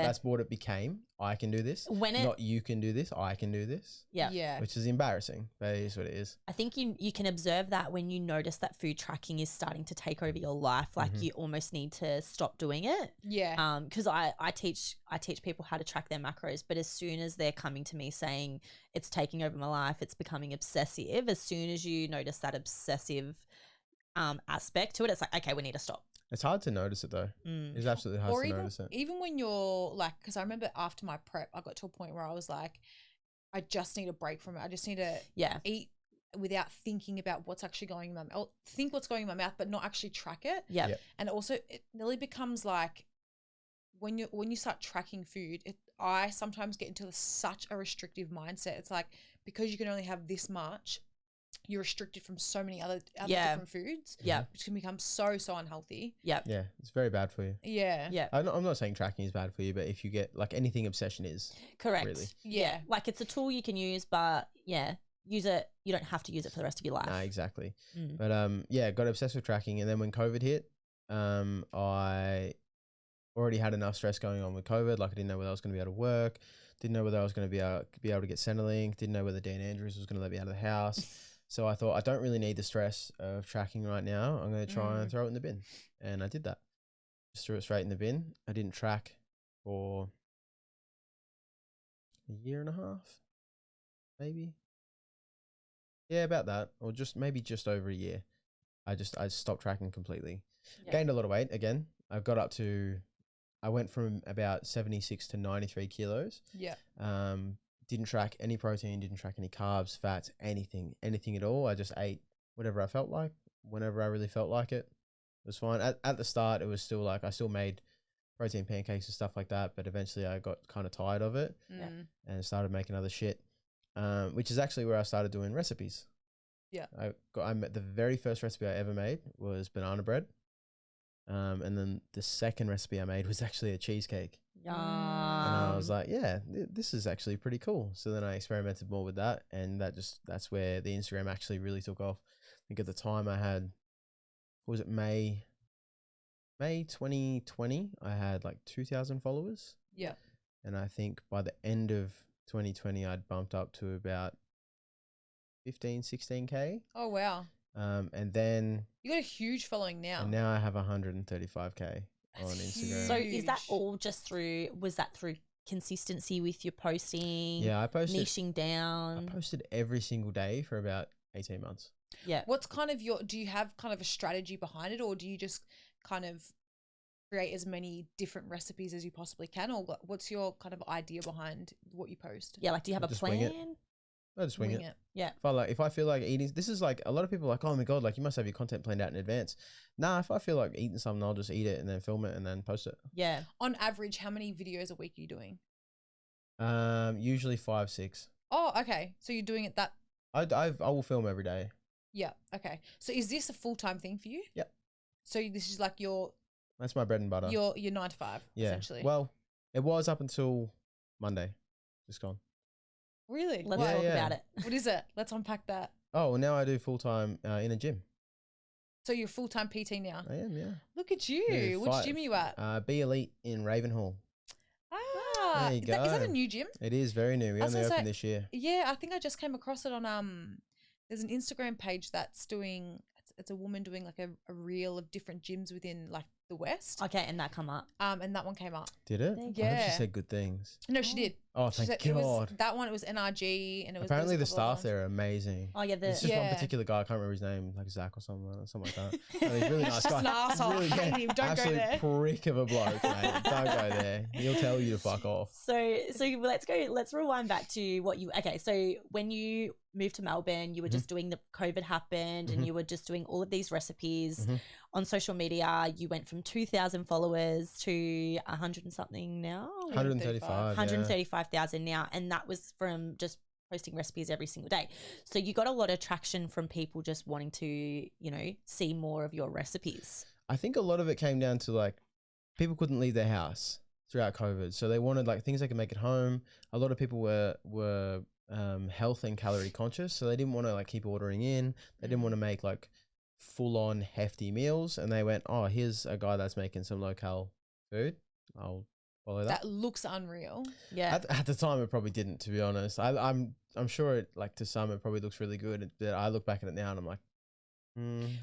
That's what it became. I can do this. Not you can do this. I can do this. Yeah. Which is embarrassing, but it is what it is. I think you can observe that when you notice that food tracking is starting to take over your life. Like you almost need to stop doing it. Yeah. Because I teach people how to track their macros, but as soon as they're coming to me saying it's taking over my life, it's becoming obsessive. As soon as you notice that obsessive aspect to it, it's like, okay, we need to stop. It's hard to notice it though. It's absolutely hard to notice it. Even when you're like, because I remember after my prep, I got to a point where I was like, I just need a break from it. I just need to eat without thinking about what's actually going in my mouth. Think what's going in my mouth, but not actually track it. Yeah. And also, it nearly becomes like when you start tracking food, I sometimes get into such a restrictive mindset. It's like, because you can only have this much, you're restricted from so many other different foods. Yeah. Which can become so unhealthy. Yeah. Yeah. It's very bad for you. Yeah. Yeah. I'm not saying tracking is bad for you, but if you get like anything obsession is. Correct. Really. Yeah. Like it's a tool you can use, but use it. You don't have to use it for the rest of your life. Nah, exactly. But got obsessed with tracking, and then when COVID hit, I already had enough stress going on with COVID. Like I didn't know whether I was going to be able to work, didn't know whether I was going to be able to get Centrelink, didn't know whether Dean Andrews was going to let me out of the house. So I thought, I don't really need the stress of tracking right now. I'm going to try and throw it in the bin. And I did that. Just threw it straight in the bin. I didn't track for a year and a half, maybe. Yeah, about that. Or maybe just over a year. I stopped tracking completely. Yeah. Gained a lot of weight again. I went from about 76 to 93 kilos. Yeah. Didn't track any protein, didn't track any carbs, fats, anything at all. I just ate whatever I felt like, whenever I really felt like it. It was fine. At the start, it was still like, I still made protein pancakes and stuff like that, but eventually I got kind of tired of it and started making other shit, which is actually where I started doing recipes. Yeah. The very first recipe I ever made was banana bread. And then the second recipe I made was actually a cheesecake. Yum. And I was like, yeah, this is actually pretty cool. So then I experimented more with that, and that's where the Instagram actually really took off. I think at the time I had, what was it, May 2020, I had like 2,000 followers. Yeah. And I think by the end of 2020, I'd bumped up to about 15, 16K. Oh, wow. And then you got a huge following now. And now I have 135K on Instagram. So is that all was that through consistency with your posting? Yeah, I posted. Niching down. I posted every single day for about 18 months. Yeah. What's kind of do you have kind of a strategy behind it, or do you just kind of create as many different recipes as you possibly can, or what's your kind of idea behind what you post? Yeah, like do you have a plan? I just wing it. Yeah. If I feel like eating, this is like a lot of people are like, oh my God, like you must have your content planned out in advance. Nah, if I feel like eating something, I'll just eat it and then film it and then post it. Yeah. On average, how many videos a week are you doing? Usually 5, 6. Oh, okay. So you're doing it that. I will film every day. Yeah. Okay. So is this a full-time thing for you? Yep. So this is like that's my bread and butter. Your 9 to 5. Yeah. Essentially. Well, it was up until Monday. Just gone. Really? Let's talk about it. What is it? Let's unpack that. Oh, well, now I do full-time in a gym. So you're full-time PT now? I am, yeah. Look at you. Yeah, Which gym are you at? Be Elite in Ravenhall. Ah, there you go. Is that a new gym? It is very new. We only opened this year. Yeah, I think I just came across it on there's an Instagram page that's doing, it's a woman doing like a reel of different gyms within like the West. Okay, and that come up. And that one came up. Did it? Yeah. I hope she said good things. No, she did. Oh, thank God. It was, that one, it was NRG, and it was apparently the staff there are amazing. Oh yeah, it's just one particular guy. I can't remember his name, like Zac or something like that. Oh, he's really nice just guy. An asshole. Really, I hate him. Don't go there. Absolute prick of a bloke, mate. Don't go there. He'll tell you to fuck off. So let's rewind back to what you. Okay, so when you moved to Melbourne, you were just doing the COVID happened, and you were just doing all of these recipes on social media. You went from 2,000 followers to 100 and something now. 135,000 now, and that was from just posting recipes every single day. So you got a lot of traction from people just wanting to, see more of your recipes. I think a lot of it came down to like people couldn't leave their house. throughout COVID. So they wanted like things they could make at home. A lot of people were health and calorie conscious, so they didn't want to like keep ordering in. They didn't want to make like full on hefty meals, and they went, oh, here's a guy that's making some low-cal food. I'll follow that. That looks unreal. Yeah. At the time, it probably didn't, to be honest. I'm sure it, like, to some it probably looks really good, but I look back at it now and I'm like,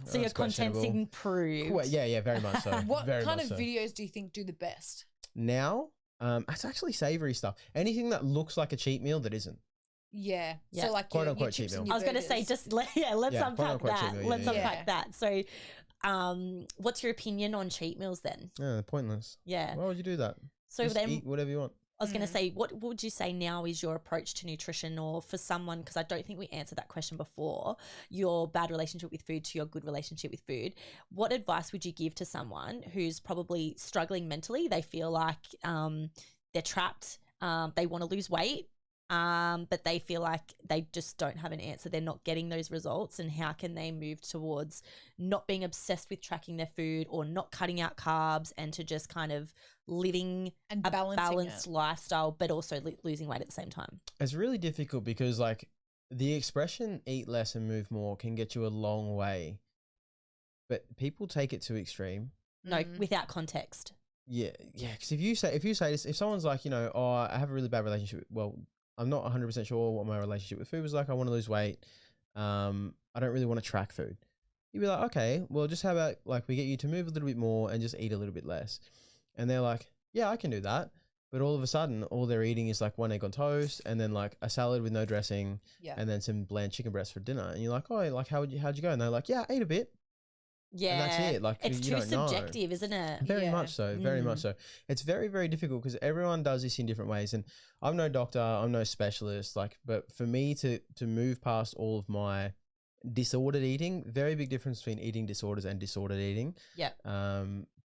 so your content's improved. Yeah, very much so. What very kind much of so. videos do you think do the best? Now, it's actually savory stuff. Anything that looks like a cheat meal that isn't. Yeah. Yeah. So like Quote your unquote chips cheat and meal. I was going to say, burgers. let's Yeah, unpack quote-unquote that. cheat meal, Let's yeah. unpack that. So, what's your opinion on cheat meals then? Yeah, pointless. Yeah. Why would you do that? So Just then, eat whatever you want. I was going to say, what would you say now is your approach to nutrition, or for someone, because I don't think we answered that question before, your bad relationship with food to your good relationship with food. What advice would you give to someone who's probably struggling mentally? They feel like they're trapped. They want to lose weight, but they feel like they just don't have an answer. They're not getting those results. And how can they move towards not being obsessed with tracking their food or not cutting out carbs, and to just kind of living And a balancing balanced it. lifestyle, but also losing weight at the same time? It's really difficult because like the expression eat less and move more can get you a long way, but people take it to extreme. No, without context. Yeah. Because if you say this, if someone's like, oh, I have a really bad relationship. Well, I'm not 100% sure what my relationship with food was like. I want to lose weight. I don't really want to track food. You'd be like, okay, well, just how about like we get you to move a little bit more and just eat a little bit less. And they're like, yeah, I can do that. But all of a sudden, all they're eating is like one egg on toast and then like a salad with no dressing and then some bland chicken breast for dinner. And you're like, oh, like how'd you go? And they're like, yeah, I ate a bit. Yeah. And that's it. Like, it's you too don't know. subjective, isn't it? Very much so. Very much so. It's very, very difficult because everyone does this in different ways. And I'm no doctor, I'm no specialist. Like, but for me to move past all of my disordered eating, very big difference between eating disorders and disordered eating. Yeah.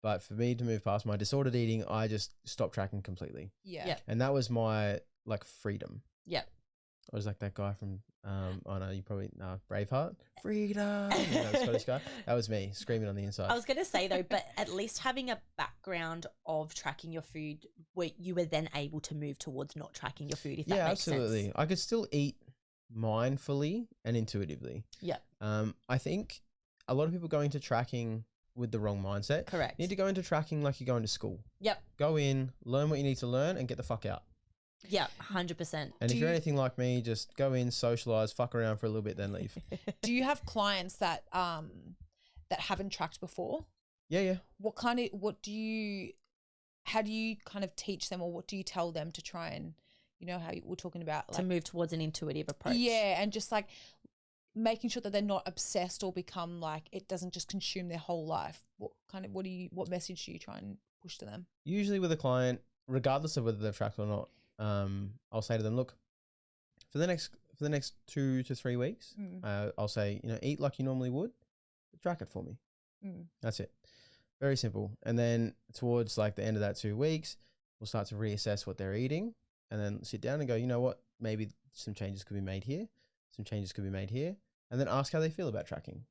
But for me to move past my disordered eating, I just stopped tracking completely. Yeah. Yep. And that was my like freedom. Yeah. I was like that guy from, I know you probably know, Braveheart. Freedom. You know, Scottish guy. That was me screaming on the inside. I was going to say though, but at least having a background of tracking your food, where you were then able to move towards not tracking your food, if that makes absolutely. sense. I could still eat mindfully and intuitively. Yeah. I think a lot of people go into tracking with the wrong mindset. Correct. You need to go into tracking like you're going to school. Yep. Go in, learn what you need to learn, and get the fuck out. Yeah, 100%. And if you're anything like me, just go in, socialize, fuck around for a little bit, then leave. Do you have clients that that haven't tracked before? Yeah. How do you kind of teach them, or what do you tell them to try and, how you were talking about like, to move towards an intuitive approach. Yeah, and just like making sure that they're not obsessed or become like it doesn't just consume their whole life. What message do you try and push to them? Usually with a client, regardless of whether they've tracked or not, I'll say to them, look, for the next 2 to 3 weeks, I'll say, eat like you normally would, but track it for me. That's it. Very simple. And then towards like the end of that 2 weeks, we'll start to reassess what they're eating, and then sit down and go, you know what, maybe some changes could be made here, some changes could be made here, and then ask how they feel about tracking.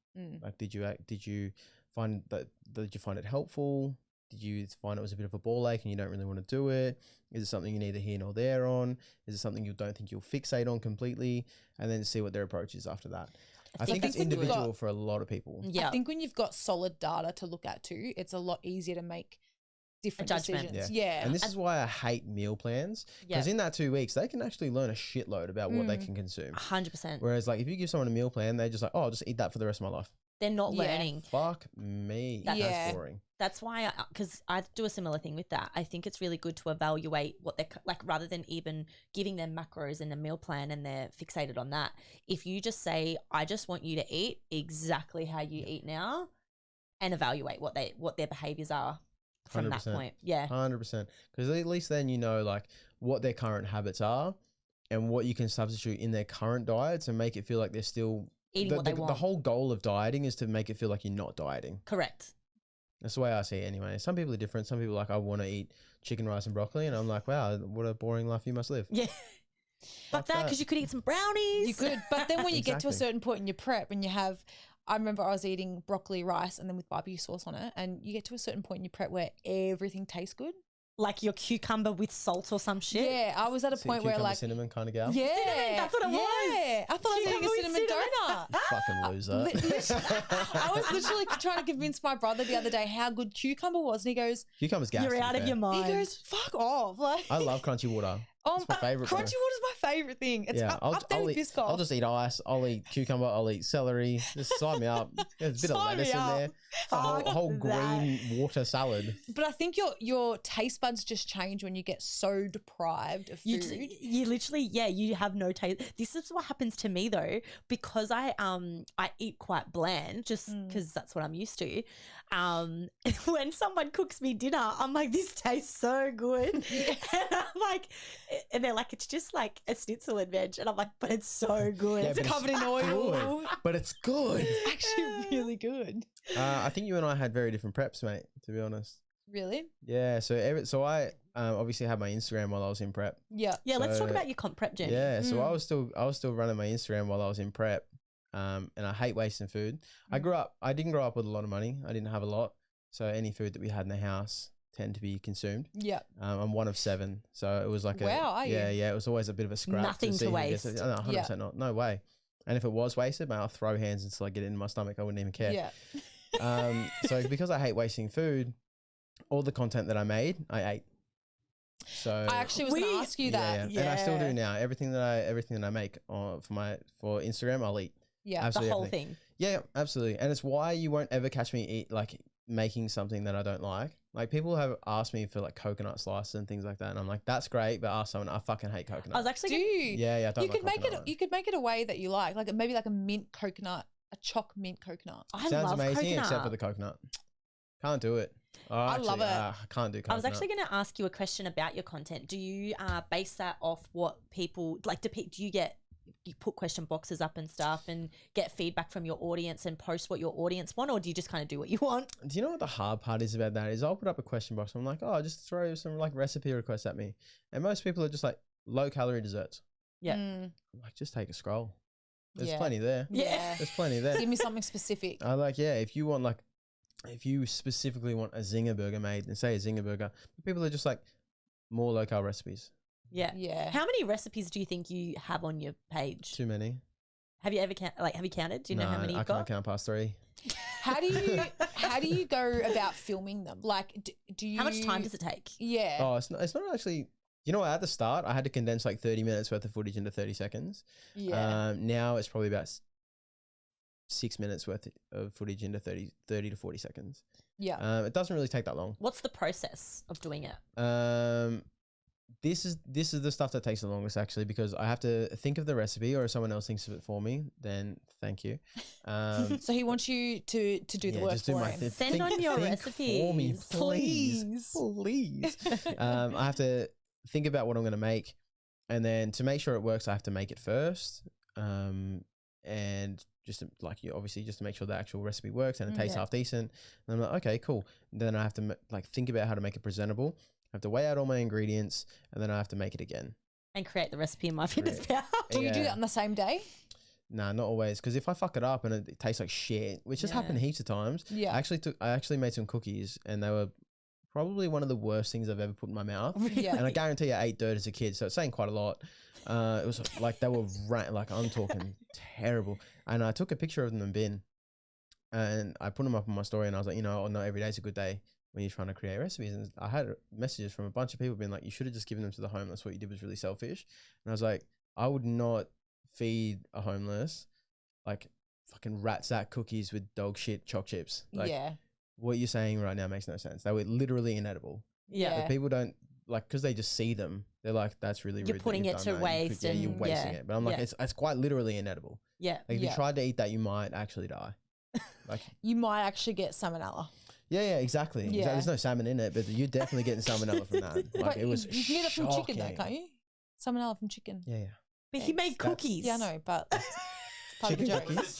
Like, did you find it helpful? Did you find it was a bit of a ball ache and you don't really want to do it? Is it something you neither here nor there on? Is it something you don't think you'll fixate on completely? And then see what their approach is after that. I think it's individual for a lot of people. Yeah. I think when you've got solid data to look at too, it's a lot easier to make different decisions. Yeah. And this is why I hate meal plans, because in that 2 weeks, they can actually learn a shitload about what they can consume. 100%. Whereas like if you give someone a meal plan, they're just like, oh, I'll just eat that for the rest of my life. They're not learning. Fuck me. That's boring. That's why, because I do a similar thing with that. I think it's really good to evaluate what they're like, rather than even giving them macros in a meal plan and they're fixated on that. If you just say, I just want you to eat exactly how you eat now, and evaluate what their behaviors are from 100%. that point. Yeah. 100%. Because at least then you know like what their current habits are and what you can substitute in their current diets and make it feel like they're still eating what they want. The whole goal of dieting is to make it feel like you're not dieting. Correct. That's the way I see it anyway. Some people are different. Some people are like, I want to eat chicken, rice and broccoli. And I'm like, wow, what a boring life you must live. Yeah. Fuck that, because you could eat some brownies. You could. But then when you get to a certain point in your prep and you have, I remember I was eating broccoli, rice, and then with barbecue sauce on it. And you get to a certain point in your prep where everything tastes good. like your cucumber with salt or some shit. Yeah, I was at a point where cucumber like cinnamon kind of gal. yeah, Cinnamon, that's what it was. Yeah, I thought I was eating a Cucumber with cinnamon donut. Fucking loser. I was literally trying to convince my brother the other day how good cucumber was, and he goes, Cucumber's gas. You're to be out of fair. your mind. he goes, fuck off. Like, I love crunchy water. It's my favourite. Crunchy water's my favourite thing. It's Yeah, up there with Biscoff. I'll just eat ice. I'll eat cucumber. I'll eat celery. Just sign me up. There's a bit of Sign me lettuce in up. there. A whole Fuck green water salad. But I think your taste buds just change when you get so deprived of You, food. you literally, you have no taste. This is what happens to me though, because I eat quite bland, just because that's what I'm used to. When someone cooks me dinner, I'm like, this tastes so good, and I'm like, and they're like, it's just like a schnitzel and veg, and I'm like, but it's so good. Yeah, It's but covered in good. oil. But it's good. Actually, really good. I think you and I had very different preps, mate. To be honest. Really? Yeah. So I obviously had my Instagram while I was in prep. Yeah. Yeah, let's talk So- about your comp prep journey. Yeah. So I was still running my Instagram while I was in prep. And I hate wasting food. I didn't grow up with a lot of money. I didn't have a lot. So any food that we had in the house tend to be consumed. Yeah. I'm one of 7. So it was like Wow, are you? yeah, it was always a bit of a scrap. Nothing to see who gets it. waste. No, 100% not. No way. And if it was wasted, mate, I'll throw hands until I get it in my stomach. I wouldn't even care. Yeah. So because I hate wasting food, all the content that I made, I ate. So I actually was going to ask you that. and I still do now. Everything that I make for Instagram, I'll eat. Yeah. The Absolutely whole everything. thing. Yeah, absolutely. And it's why you won't ever catch me eat like making something that I don't like. Like people have asked me for like coconut slices and things like that, and I'm like, that's great, but ask someone, I fucking hate coconut. I was actually Do you? yeah, I don't You like could make coconut. it. You could make it a way that you like maybe like a mint coconut, a choc mint coconut. I Sounds love amazing, coconut. except for the coconut. Can't do it. Oh, I actually, love it. I can't do coconut. I was actually going to ask you a question about your content. Do you base that off what people like? Do you put question boxes up and stuff and get feedback from your audience and post what your audience want, or do you just kind of do what you want? Do you know what the hard part is about that? Is I'll put up a question box. I'm like, oh, just throw some like recipe requests at me, and most people are just like low calorie desserts. Yeah. I'm like, just take a scroll. There's Yeah. plenty there. Yeah. There's plenty there. Give me something specific. I like, yeah, if you specifically want a zinger burger made, and say a zinger burger, people are just like more low carb recipes. Yeah. Yeah. How many recipes do you think you have on your page? Too many. Have you ever have you counted? Do you know how many I you've can't got? count past 3. How do you go about filming them? Like, do you? How much time does it take? Yeah. Oh, it's not actually. You know what? At the start, I had to condense like 30 minutes worth of footage into 30 seconds. Yeah. Now it's probably about 6 minutes worth of footage into 30 to 40 seconds. Yeah. It doesn't really take that long. What's the process of doing it? This is the stuff that takes the longest actually, because I have to think of the recipe, or if someone else thinks of it for me, then thank you. So he wants you to do the work just do for my him. Send on your think for me, recipes, please. I have to think about what I'm going to make, and then to make sure it works, I have to make it first. And just to, like, obviously just to make sure the actual recipe works and it tastes half decent. And I'm like, okay, cool. Then I have to like think about how to make it presentable. I have to weigh out all my ingredients, and then I have to make it again. And create the recipe in MyFitnessPal. Do you do that on the same day? Nah, not always. Because if I fuck it up and it tastes like shit, which has happened heaps of times. Yeah. I actually made some cookies, and they were probably one of the worst things I've ever put in my mouth. Yeah. And I guarantee I ate dirt as a kid, so it's saying quite a lot. It was like they were like, I'm talking terrible. And I took a picture of them in the bin, and I put them up on my story, and I was like, not every day's a good day when you're trying to create recipes. And I had messages from a bunch of people being like, you should have just given them to the homeless. What you did was really selfish. And I was like, I would not feed a homeless like fucking rat sack cookies with dog shit choc chips. Like, what you're saying right now makes no sense. They were literally inedible. Yeah. But people don't like, because they just see them. They're like, that's really rude. You're putting it to waste. You're wasting it. But I'm like, it's quite literally inedible. Yeah. Like if you tried to eat that, you might actually die. Like You might actually get salmonella. yeah, exactly. Yeah. There's no salmon in it, but you're definitely getting salmonella from that. Like But it was you can get it from chicken though, shocking. can't you? Salmonella from chicken. Yeah. But he made cookies. Yeah, I know, but it's part of the Chicken joke. cookies?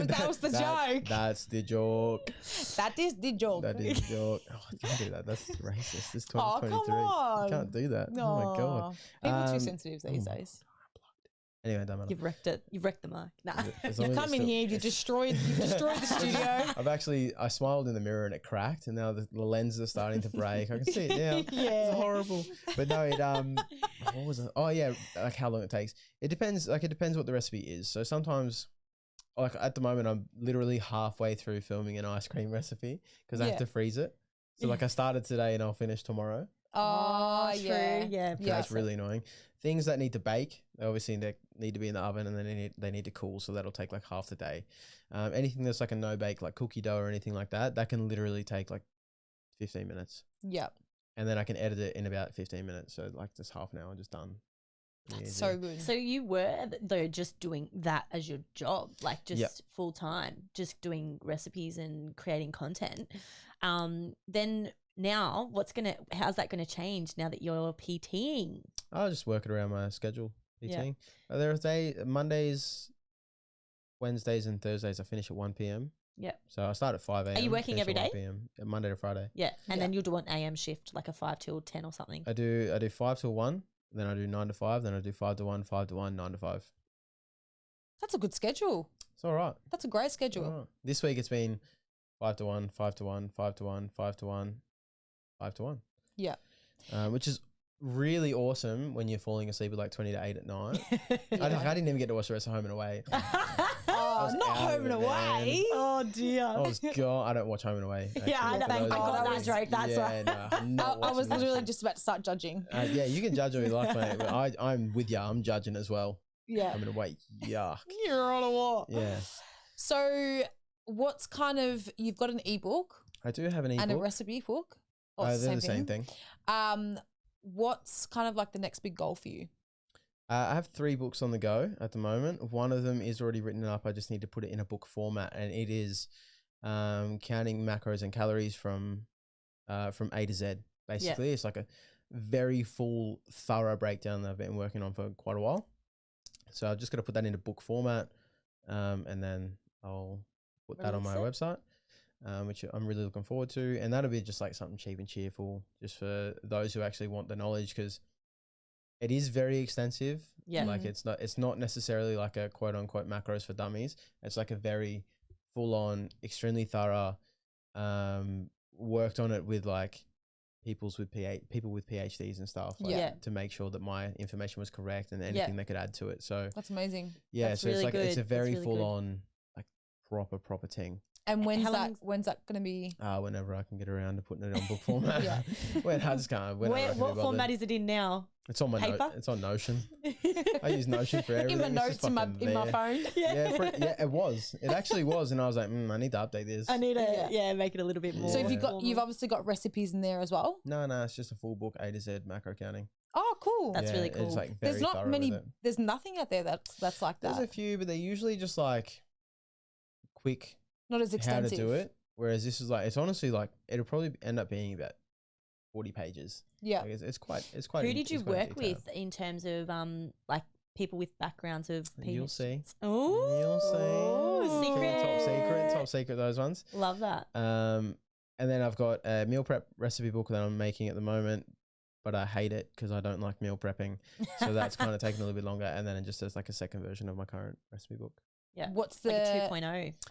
That was the joke. That's the joke. That is the joke. That is the joke. Oh, I can't do that. That's racist. It's Oh, 2023. come on. You can't do that. No. Oh my god. People are too Um, sensitive these days. Anyway, don't matter. You've wrecked it. You've wrecked the mic. Nah. As long You've as come it's in still- here, you've destroyed the studio. I smiled in the mirror and it cracked, and now the lenses are starting to break. I can see it now. Yeah. It's horrible. But no, it what was it? Oh yeah, like how long it takes. It depends. Like it depends what the recipe is. So sometimes, like at the moment, I'm literally halfway through filming an ice cream recipe because I have to freeze it. So like I started today and I'll finish tomorrow. Oh, true. yeah. Yeah. So that's really annoying. Things that need to bake, they obviously need to be in the oven, and then they need to cool, so that'll take like half the day. Anything that's like a no bake, like cookie dough or anything like that, that can literally take like 15 minutes. Yep. And then I can edit it in about 15 minutes. So like just half an hour, just done. That's so good. So you were though just doing that as your job, like just full time, just doing recipes and creating content. Then now how's that gonna change now that you're PTing? I'll just work it around my schedule. PTing. There are Mondays, Wednesdays and Thursdays I finish at 1 p.m. Yeah. So I start at 5 a.m. Are you working every day? 1 p.m. Monday to Friday. Yeah. And then you'll do an AM shift, like a 5 till 10 or something. I do 5 till 1, then I do 9 to 5, then I do 5 to 1, 5 to 1, 9 to 5. That's a good schedule. It's all right. That's a great schedule. All right. This week it's been 5 to 1, 5 to 1, 5 to 1, 5 to 1, 5 to 1. Yeah. Which is really awesome when you're falling asleep at like 20 to 8 at night. I didn't even get to watch the rest of Home and Away. Oh, not Home and Away. Oh dear. I was gone. I don't watch Home and Away. Actually, Yeah, I know. for those I got ones. that joke. That's right. No, I'm not I was watching that literally shit. just about to start judging. Yeah, you can judge all you like, mate. But I'm with you. I'm judging as well. Yeah. Home and Away. Yuck. You're on a what? Yeah. So what's you've got an ebook I do have an ebook. and a recipe book. Oh, it's they're the same thing. What's kind of like the next big goal for you? I have 3 books on the go at the moment. One of them is already written up. I just need to put it in a book format, and it is counting macros and calories from A to Z. Basically, it's like a very full, thorough breakdown that I've been working on for quite a while. So I've just got to put that into book format, and then I'll put that on my website, which I'm really looking forward to. And that'll be just like something cheap and cheerful, just for those who actually want the knowledge, because it is very extensive. Yeah. Like it's not necessarily like a quote unquote macros for dummies. It's like a very full on, extremely thorough, worked on it with like people with PhDs and stuff, like, to make sure that my information was correct and anything they could add to it. So That's amazing. yeah, That's so really it's like it's a good. very That's really full on, like proper thing. And when's How that going to be? Whenever I can get around to putting it on book format. Yeah. When I just can't. What format is it in now? It's on my Paper? It's on Notion. I use Notion for everything. In my It's just notes in my fucking phone. there. Yeah, it was. It actually was, and I was like, I need to update this. I need to make it a little bit more. So Yeah. you've obviously got recipes in there as well. No, it's just a full book, A to Z macro counting. Oh, cool. That's really cool. It's like There's very not thorough many. with it. There's nothing out there that's like There's that. a few, but they're usually just like quick Not as how extensive. to do it. Whereas this is like, it's honestly like, it'll probably end up being about 40 pages. Yeah. Like it's quite. Who did you work with in terms of like people with backgrounds of You'll see. Oh, You'll see. secret. Top secret. Those ones. Love that. And then I've got a meal prep recipe book that I'm making at the moment, but I hate it because I don't like meal prepping. So that's kind of taking a little bit longer. And then it just does like a second version of my current recipe book. Yeah. What's the Like a 2.0?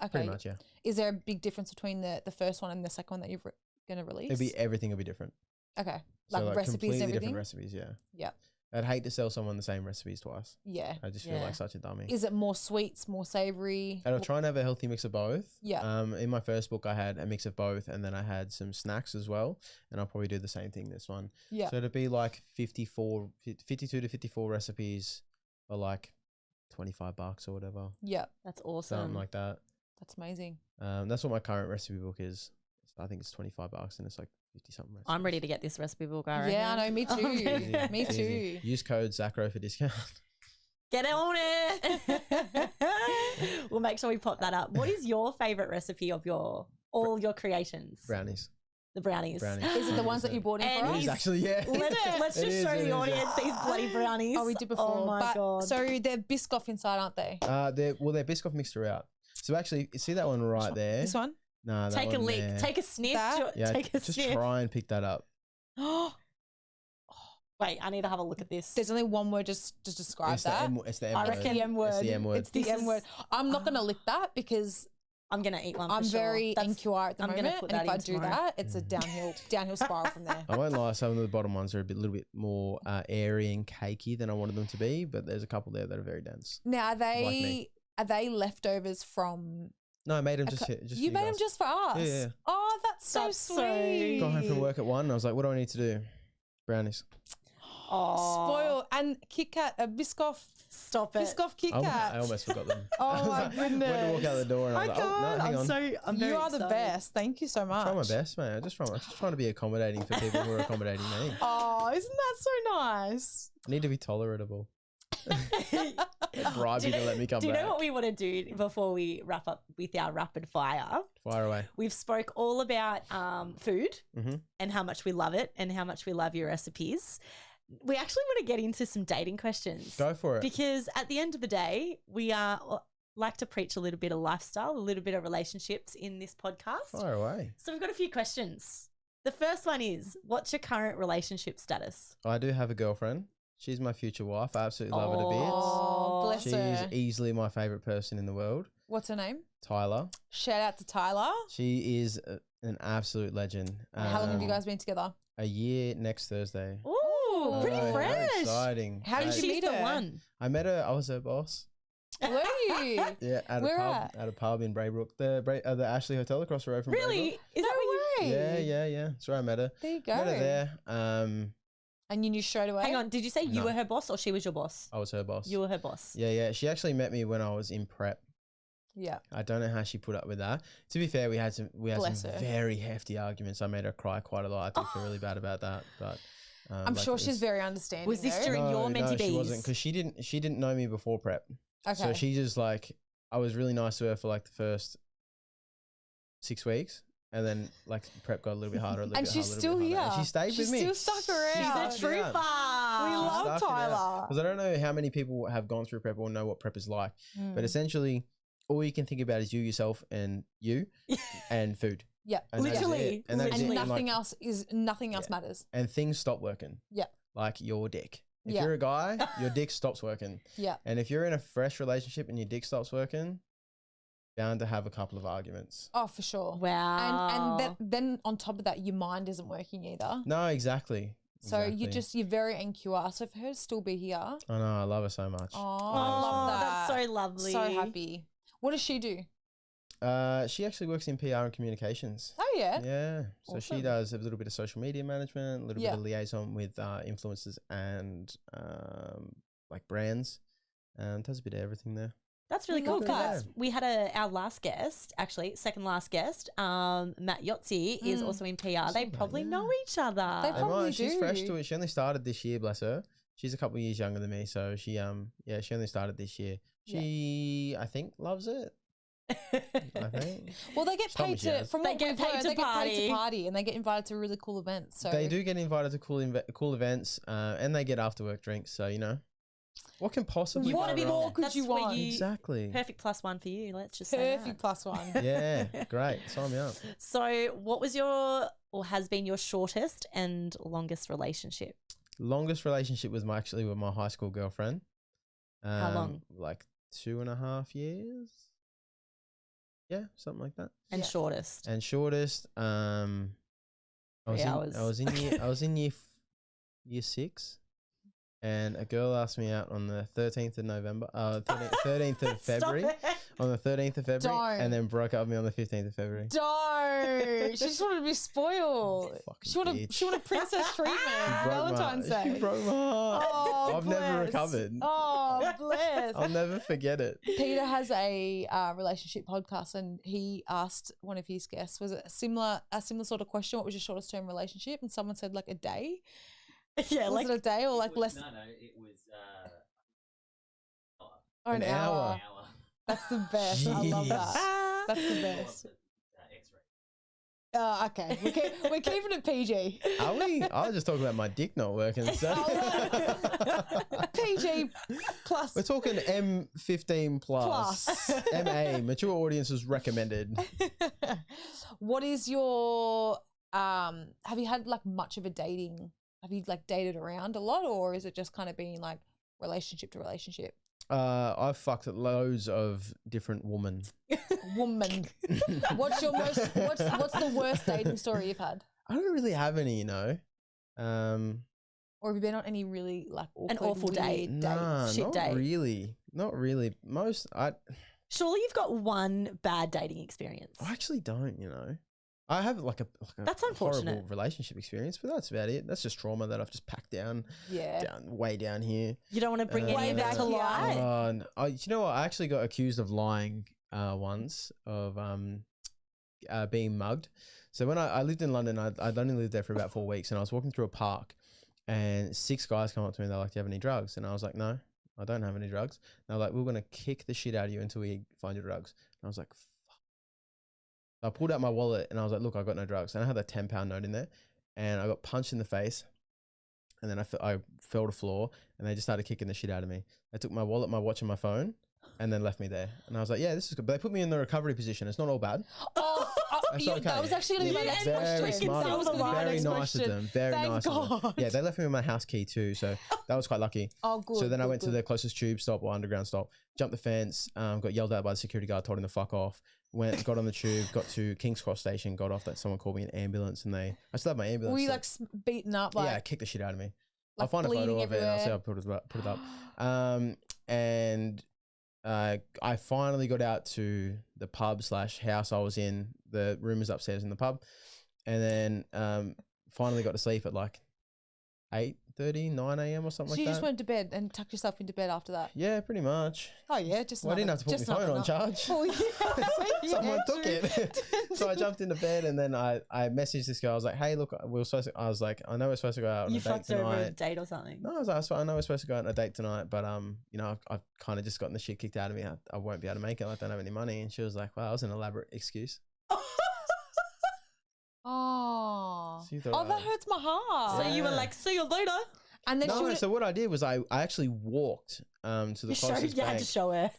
Okay. Pretty much, yeah. Is there a big difference between the first one and the second one that you're going to release? Everything will be different. Okay. So Like recipes completely and everything? different recipes, yeah. Yeah. I'd hate to sell someone the same recipes twice. Yeah. I just feel Yeah. like such a dummy. Is it more sweets, more savory? And I'll try and have a healthy mix of both. Yeah. In my first book, I had a mix of both, and then I had some snacks as well. And I'll probably do the same thing this one. Yeah. So it'd be like 52 to 54 recipes for like $25 or whatever. Yeah. That's awesome. Something like that. That's amazing. That's what my current recipe book is. I think it's $25 and it's like 50 something recipes. I'm ready to get this recipe book. I Yeah, I reckon. know. Me too. Easy, Me easy. too. Use code Zacro for discount. Get on it. We'll make sure we pop that up. What is your favorite recipe of all your creations? Brownies. The brownies. Is it the ones that you bought in And for It us? is actually, yeah. Let's It just is, show it the is, audience these bloody brownies. Oh, we did before. Oh my But- god. So they're Biscoff inside, aren't they? They're Biscoff mixed throughout. So actually, you see that one right there? This one? Nah, that take a one lick. there. Take a sniff. That? Yeah, Take a just sniff. try and pick that up. Oh, Wait, I need to have a look at this. There's only one word just to describe It's that. it's the M I word. reckon the M word. It's the M word. It's the This M word. is- I'm not going to lick that because I'm gonna eat one. For I'm sure. very That's- NQR at the I'm gonna moment. put And that if I in do tomorrow. that, it's a downhill spiral from there. I won't lie, some of the bottom ones are little bit more airy and cakey than I wanted them to be, but there's a couple there that are very dense. Now, me. are they leftovers from? No, I made them just for You made them guys. just for us. Yeah. Oh, that's so That's so sweet. Got home from work at 1 and I was like, what do I need to do? Brownies. Aw. Spoil and Kit Kat, Biscoff, Stop it. Biscoff Kit I Kat. almost forgot them. Oh my Went to walk goodness. out the door and I was like, oh, no, hang on. I'm very You are the excited. best. Thank you so much. Try my best, mate. I'm just trying to be accommodating for people who are accommodating me. Oh, isn't that so nice? I need to be tolerable. Bribe you to let me come Do you back. know what we want to do before we wrap up with our rapid fire? Fire away. We've spoke all about food Mhm. and how much we love it and how much we love your recipes. We actually want to get into some dating questions. Go for it. Because at the end of the day, we like to preach a little bit of lifestyle, a little bit of relationships in this podcast. Fire away. So we've got a few questions. The first one is, what's your current relationship status? I do have a girlfriend. She's my future wife. I absolutely love her to Oh, bless bits. She's her. easily my favourite person in the world. What's her name? Tyler. Shout out to Tyler. She is an absolute legend. How long have you guys been together? A year next Thursday. Ooh, pretty I know, how fresh. exciting. How did you She's meet the her? one. I met her. I was her boss. Were you? Yeah, at Where a pub. at? At a pub in Braybrook. The Ashley Hotel across the road from Really? Braybrook. Is that where you... way. Yeah. That's where I met her. There you go. Met her there. And you knew straight away? Hang on, did you say you No. were her boss or she was your boss? I was her boss. You were her boss. Yeah. She actually met me when I was in prep. Yeah. I don't know how she put up with that. To be fair, we had some Bless her. very hefty arguments. I made her cry quite a lot. I do feel really bad about that, but I'm like, sure it she's very understanding. Was this though. during your no, Menti she Bees? wasn't, because she didn't know me before prep. Okay. So she just like, I was really nice to her for like the first 6 weeks. And then like prep got a little bit harder, a little And bit she's harder, still here. And she stayed She's with me. still stuck around. She's a trooper. We love Tyler. Because I don't know how many people have gone through prep or know what prep is like. Mm. But essentially, all you can think about is you, yourself, and you, and food. Yeah. And that's Literally. it. And, that's And it. nothing like, else matters. And things stop working. Yeah. Like your dick. If Yeah. you're a guy, your dick stops working. Yeah. And if you're in a fresh relationship and your dick stops working, bound to have a couple of arguments. Oh, for sure. Wow. And then on top of that, your mind isn't working either. No, exactly. So Exactly. you're very NQR. So for her to still be here, I know, I love her so much. oh, Oh, I love that. that's so lovely. So happy. What does she do? She actually works in PR and communications. Oh yeah. Yeah. So she Awesome. does a little bit of social media management, a little Yeah. bit of liaison with influencers and like brands. Does a bit of everything there. That's really I cool love because that. we had our last guest, actually, second last guest, Matt Yotzi is also in PR. They Matt, probably yeah. know each other. They probably She's fresh do. to it. She only started this year, bless her. She's a couple of years younger than me, so she she only started this year. She I think loves it. I think Well, they get Stop paid me, to Jazz. from They what get we've paid heard, to they get paid to party. party and they get invited to really cool events. So they do get invited to cool events, and they get after work drinks. So you know, what can possibly What go more wrong? could That's you where want? Exactly. Perfect +1 for you. Let's just say Perfect that. +1. Yeah, great. Sign me up. So, what was your or has been your shortest and longest relationship? Longest relationship was with my high school girlfriend. How long? Like 2.5 years. Yeah, something like that. And Yeah. shortest? And shortest, I was 3 in, hours. I was in year 6, and a girl asked me out on the 13th of November, 13th of February, Stop it. on the 13th of February, Don't. and then broke up with me on the 15th of February. Don't. She just wanted to be spoiled. Fucking She wanted bitch. princess treatment. She broke Valentine's my, Day. She broke my heart. Oh, I've never bless. recovered. Oh, bless. I'll never forget it. Peter has a relationship podcast, and he asked one of his guests, was it a similar sort of question? What was your shortest term relationship? And someone said like a day. Yeah, Was like it a day or like less? No, it was Or An hour. an hour. That's the best. I love Jeez. that. That's the best. X-ray. Okay, we're keeping it PG. Are we? I was just talking about my dick not working. So. PG plus. We're talking M15 plus. MA, mature audiences recommended. What is your have you had like much of a dating have you like dated around a lot, or is it just kind of being like relationship to relationship? I've fucked loads of different women. Woman. What's the worst dating story you've had? I don't really have any, Or have you been on any really like awkward, An awful date? Nah, shit not date. really. Not really. Surely you've got one bad dating experience. I actually don't, I have like a That's unfortunate. horrible relationship experience, but that's about it. That's just trauma that I've just packed down way down here. You don't want to bring Way any of back that to here. light. You know what? I actually got accused of lying once of being mugged. So when I lived in London, I'd only lived there for about 4 weeks, and I was walking through a park, and 6 guys come up to me and they're like, "Do you have any drugs?" And I was like, "No, I don't have any drugs." And they're like, "We're going to kick the shit out of you until we find your drugs." And I was like, fuck. So I pulled out my wallet and I was like, "Look, I got no drugs." And I had that £10 note in there, and I got punched in the face, and then I fell to the floor, and they just started kicking the shit out of me. They took my wallet, my watch, and my phone, and then left me there. And I was like, "Yeah, this is good." But they put me in the recovery position. It's not all bad. That was actually going to be my next Very question. smart. That was gonna be my Very next nice of question. them. Very Thank nice of them. God. Yeah, they left me with my house key too, so that was quite lucky. Oh, good. So then I good, went to good. the closest tube stop or underground stop, jumped the fence, got yelled at by the security guard, told him to fuck off. Got on the tube, got to King's Cross station, got off. That someone called me an ambulance, and I still have my ambulance. Were you so- like beaten up? Like, yeah, kicked the shit out of me. I'll like find a photo bleeding of it and I'll see everywhere? I'll put it up. And I finally got out to the pub / house I was in. The room was upstairs in the pub, and then finally got to sleep at like 8:30, 9 a.m. or something So like you that. just went to bed and tucked yourself into bed after that? Yeah, pretty much. Oh yeah, just Well, I didn't another- have to put my just phone another on night. charge. Oh yeah, Someone yeah, took true. it. So I jumped into bed, and then I messaged this girl. I was like, "Hey, look, we were supposed to." I was like, "I know we're supposed to go out on You a date fucked over a tonight." date or something. No, I was like, "I know we're supposed to go out on a date tonight, but I've kind of just gotten the shit kicked out of me. I won't be able to make it. I don't have any money." And she was like, "Wow, that was an elaborate excuse." Oh, So you thought, that hurts my heart. So you were Yeah. like, "See you later." And then she No, would. so what I did was I actually walked to the You closest had to bank. show her.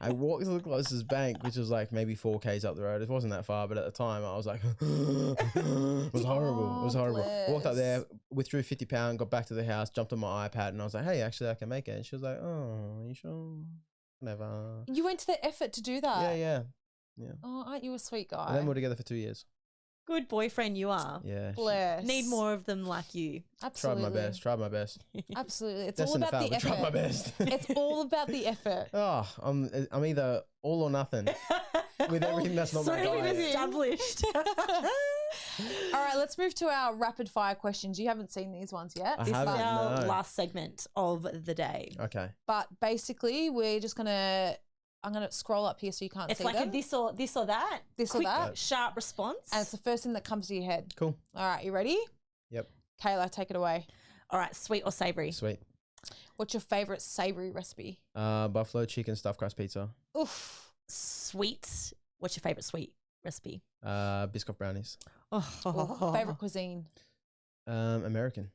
I walked to the closest bank, which was like maybe 4 k's up the road. It wasn't that far, but at the time I was like, it was horrible. It was Oh, horrible. Walked up there, bless. withdrew £50, got back to the house, jumped on my iPad, and I was like, "Hey, actually, I can make it." And she was like, "Oh, you sure?" Never. You went to the effort to do that. Yeah. Oh, aren't you a sweet guy? And then we're together for 2 years. Good boyfriend you are. Yeah. Bless. Need more of them like you. Tried Absolutely. my best. Absolutely. It's all Destined to about fail, the but tried my effort. best. It's all about the effort. Oh, I'm either all or nothing with everything that's not so my we've diet. established. All right, let's move to our rapid fire questions. You haven't seen these ones yet. I This is haven't, our no. last segment of the day. Okay. But basically, I'm gonna scroll up here so you can't It's see like them. a this or that. This or Quick, that. sharp response. And it's the first thing that comes to your head. Cool. All right, you ready? Yep. Kayla, take it away. All right, sweet or savory? Sweet. What's your favorite savory recipe? Buffalo chicken stuffed crust pizza. Oof. Sweet. What's your favorite sweet recipe? Biscoff brownies. Ooh, favorite cuisine? American.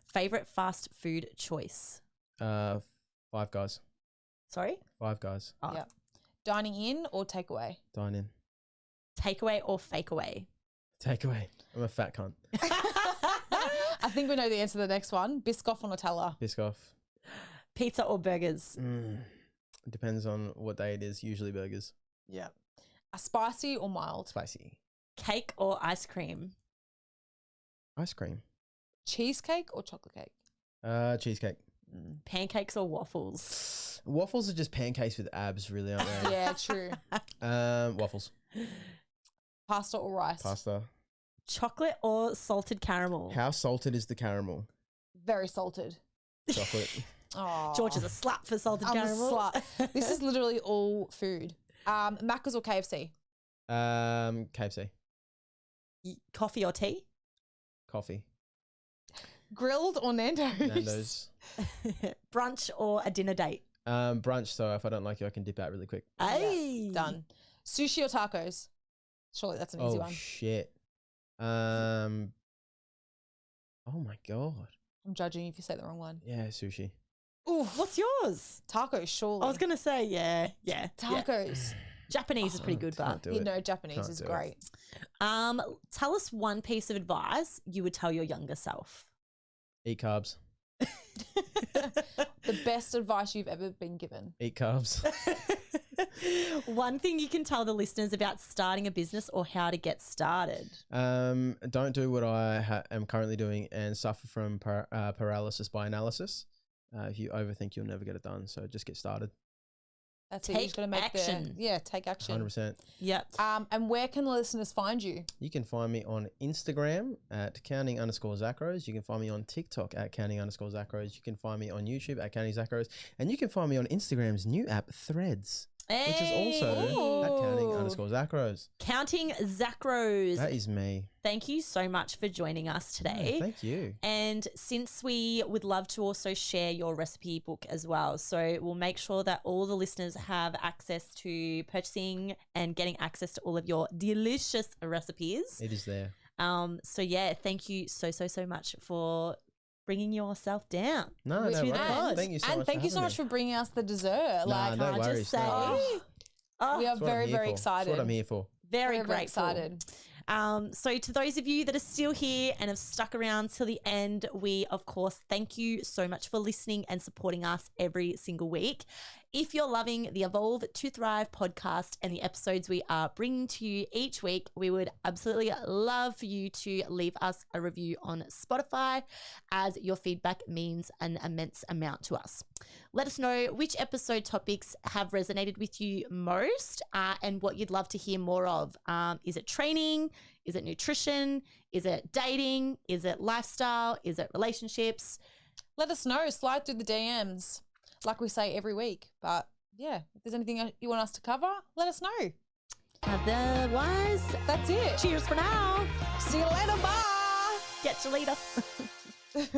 Favorite fast food choice? Five Guys. Sorry? Five Guys. Oh. Yeah. Dining in or takeaway? Dine in. Takeaway or fake away? Takeaway. I'm a fat cunt. I think we know the answer to the next one. Biscoff or Nutella? Biscoff. Pizza or burgers? It depends on what day it is. Usually burgers. Yeah. A spicy or mild? Spicy. Cake or ice cream? Ice cream. Cheesecake or chocolate cake? Cheesecake. Pancakes or waffles? Waffles are just pancakes with abs, really, aren't they? Yeah, true. Waffles. Pasta or rice? Pasta. Chocolate or salted caramel? How salted is the caramel? Very salted. Chocolate. Oh, George is a slut for salted I'm a caramel. slut. This is literally all food. Macca's or KFC? KFC. Coffee or tea? Coffee. Grilled or Nando's? Nando's. Brunch or a dinner date? Brunch, so if I don't like you, I can dip out really quick. Hey. Done. Sushi or tacos? Surely that's an easy one. Shit. Oh my God. I'm judging you if you say the wrong one. Yeah, sushi. Ooh, What's yours? tacos, surely. I was going to say, yeah. Tacos. Japanese is pretty good, Can't but do You it. know, Japanese Can't is do it. great. tell us one piece of advice you would tell your younger self. Eat carbs. The best advice you've ever been given. Eat carbs. One thing you can tell the listeners about starting a business or how to get started. Don't do what I am currently doing and suffer from paralysis by analysis. If you overthink, you'll never get it done. So just get started. That's it. You just got to make action. Take action. 100%. Yep. And where can the listeners find you? You can find me on Instagram at counting_Zacros. You can find me on TikTok at counting_Zacros. You can find me on YouTube at Counting Zacros. And you can find me on Instagram's new app, Threads, which is also at counting_Zacros. Counting Zacros. That is me. Thank you so much for joining us today. Yeah, thank you. And since we would love to also share your recipe book as well, so we'll make sure that all the listeners have access to purchasing and getting access to all of your delicious recipes. It is there. So yeah, thank you so much for bringing yourself down. No worries. Thank you so much. And thank you so much for bringing us the dessert. No worries. Just say, we are very, very excited. That's what I'm here for. Very grateful. Excited. So to those of you that are still here and have stuck around till the end, we of course thank you so much for listening and supporting us every single week. If you're loving the Evolve to Thrive podcast and the episodes we are bringing to you each week, we would absolutely love for you to leave us a review on Spotify, as your feedback means an immense amount to us. Let us know which episode topics have resonated with you most and what you'd love to hear more of. Is it training? Is it nutrition? Is it dating? Is it lifestyle? Is it relationships? Let us know. Slide through the DMs, like we say every week. But yeah, if there's anything you want us to cover, let us know. Otherwise, that's it. Cheers for now. See you later. Bye. Catch you later.